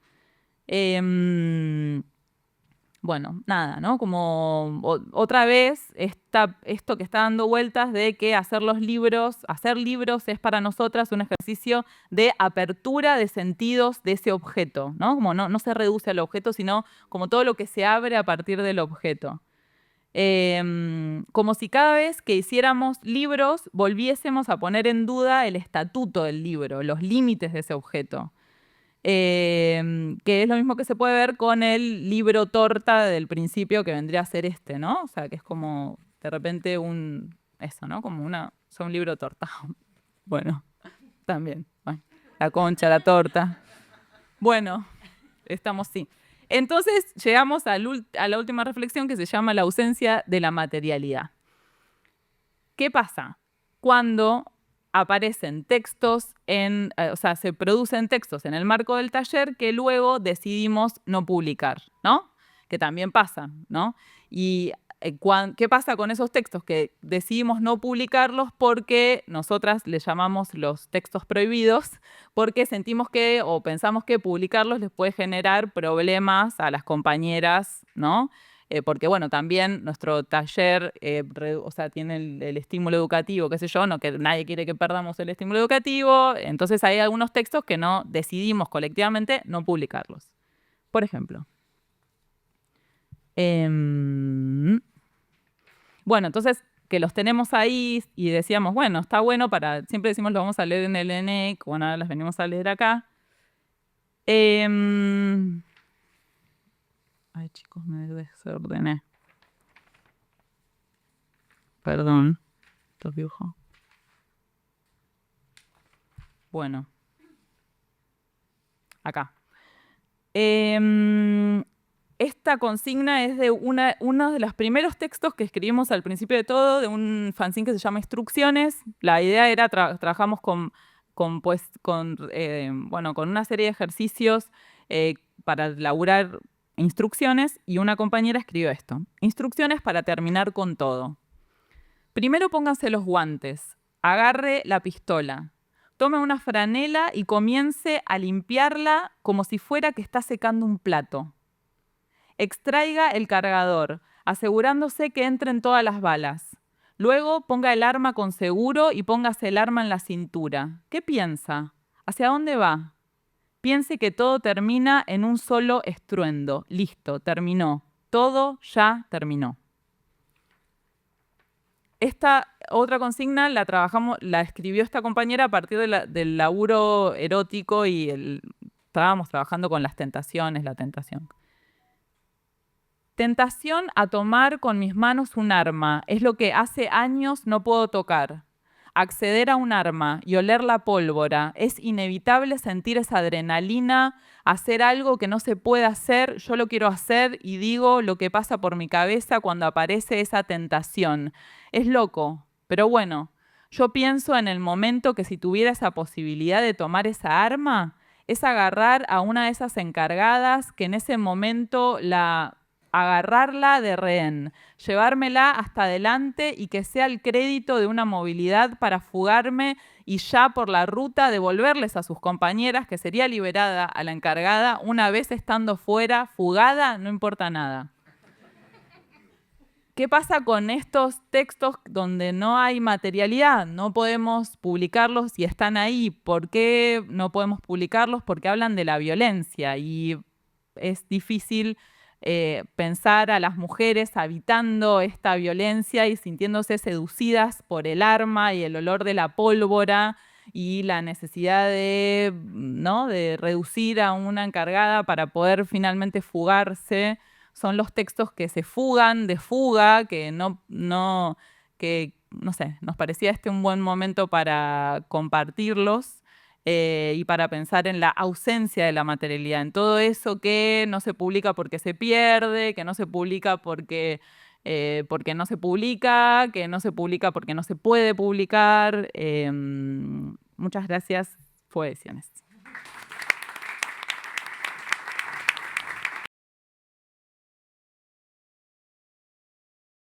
D: Bueno, nada, ¿no? Como otra vez esto que está dando vueltas de que hacer libros es para nosotras un ejercicio de apertura de sentidos de ese objeto, ¿no? Como no se reduce al objeto, sino como todo lo que se abre a partir del objeto. Como si cada vez que hiciéramos libros volviésemos a poner en duda el estatuto del libro, los límites de ese objeto. Que es lo mismo que se puede ver con el libro torta del principio, que vendría a ser este, ¿no? O sea, que es como de repente eso, ¿no? Como un libro torta. Bueno, también. Bueno, la concha, la torta. Bueno, estamos sí. Entonces llegamos a la última reflexión, que se llama la ausencia de la materialidad. ¿Qué pasa? Cuando aparecen textos, o sea, se producen textos en el marco del taller que luego decidimos no publicar, ¿no? Que también pasa, ¿no? Y ¿qué pasa con esos textos que decidimos no publicarlos? Porque nosotras les llamamos los textos prohibidos, porque sentimos o pensamos que publicarlos les puede generar problemas a las compañeras, ¿no? Porque, bueno, también nuestro taller, o sea, tiene el estímulo educativo, qué sé yo, que nadie quiere que perdamos el estímulo educativo. Entonces hay algunos textos que decidimos colectivamente no publicarlos. Por ejemplo. Bueno, entonces, que los tenemos ahí y decíamos, bueno, está bueno siempre decimos lo vamos a leer en el ENEC, bueno, ahora las venimos a leer acá. Ay, chicos, me desordené. Perdón. Estos dibujos. Bueno. Acá. Esta consigna es de uno de los primeros textos que escribimos al principio de todo, de un fanzine que se llama Instrucciones. La idea era, trabajamos con una serie de ejercicios para elaborar instrucciones, y una compañera escribió esto. Instrucciones para terminar con todo. Primero pónganse los guantes, agarre la pistola, tome una franela y comience a limpiarla como si fuera que está secando un plato. Extraiga el cargador, asegurándose que entren todas las balas. Luego ponga el arma con seguro y póngase el arma en la cintura. ¿Qué piensa? ¿Hacia dónde va? Piense que todo termina en un solo estruendo. Listo, terminó. Todo ya terminó. Esta otra consigna la escribió esta compañera a partir del laburo erótico y estábamos trabajando con las tentaciones, la tentación. Tentación a tomar con mis manos un arma es lo que hace años no puedo tocar. Acceder a un arma y oler la pólvora, es inevitable sentir esa adrenalina, hacer algo que no se puede hacer, yo lo quiero hacer y digo lo que pasa por mi cabeza cuando aparece esa tentación. Es loco, pero bueno, yo pienso en el momento que si tuviera esa posibilidad de tomar esa arma, es agarrar a una de esas encargadas que en ese momento agarrarla de rehén, llevármela hasta adelante y que sea el crédito de una movilidad para fugarme y ya por la ruta devolverles a sus compañeras, que sería liberada a la encargada una vez estando fuera, fugada, no importa nada. ¿Qué pasa con estos textos donde no hay materialidad? No podemos publicarlos y están ahí. ¿Por qué no podemos publicarlos? Porque hablan de la violencia y es difícil pensar a las mujeres habitando esta violencia y sintiéndose seducidas por el arma y el olor de la pólvora y la necesidad de reducir a una encargada para poder finalmente fugarse. Son los textos que se fugan de fuga, que no sé, nos parecía un buen momento para compartirlos. Y para pensar en la ausencia de la materialidad, en todo eso que no se publica porque se pierde, que no se publica porque no se publica, que no se publica porque no se puede publicar. Muchas gracias, Poesiones.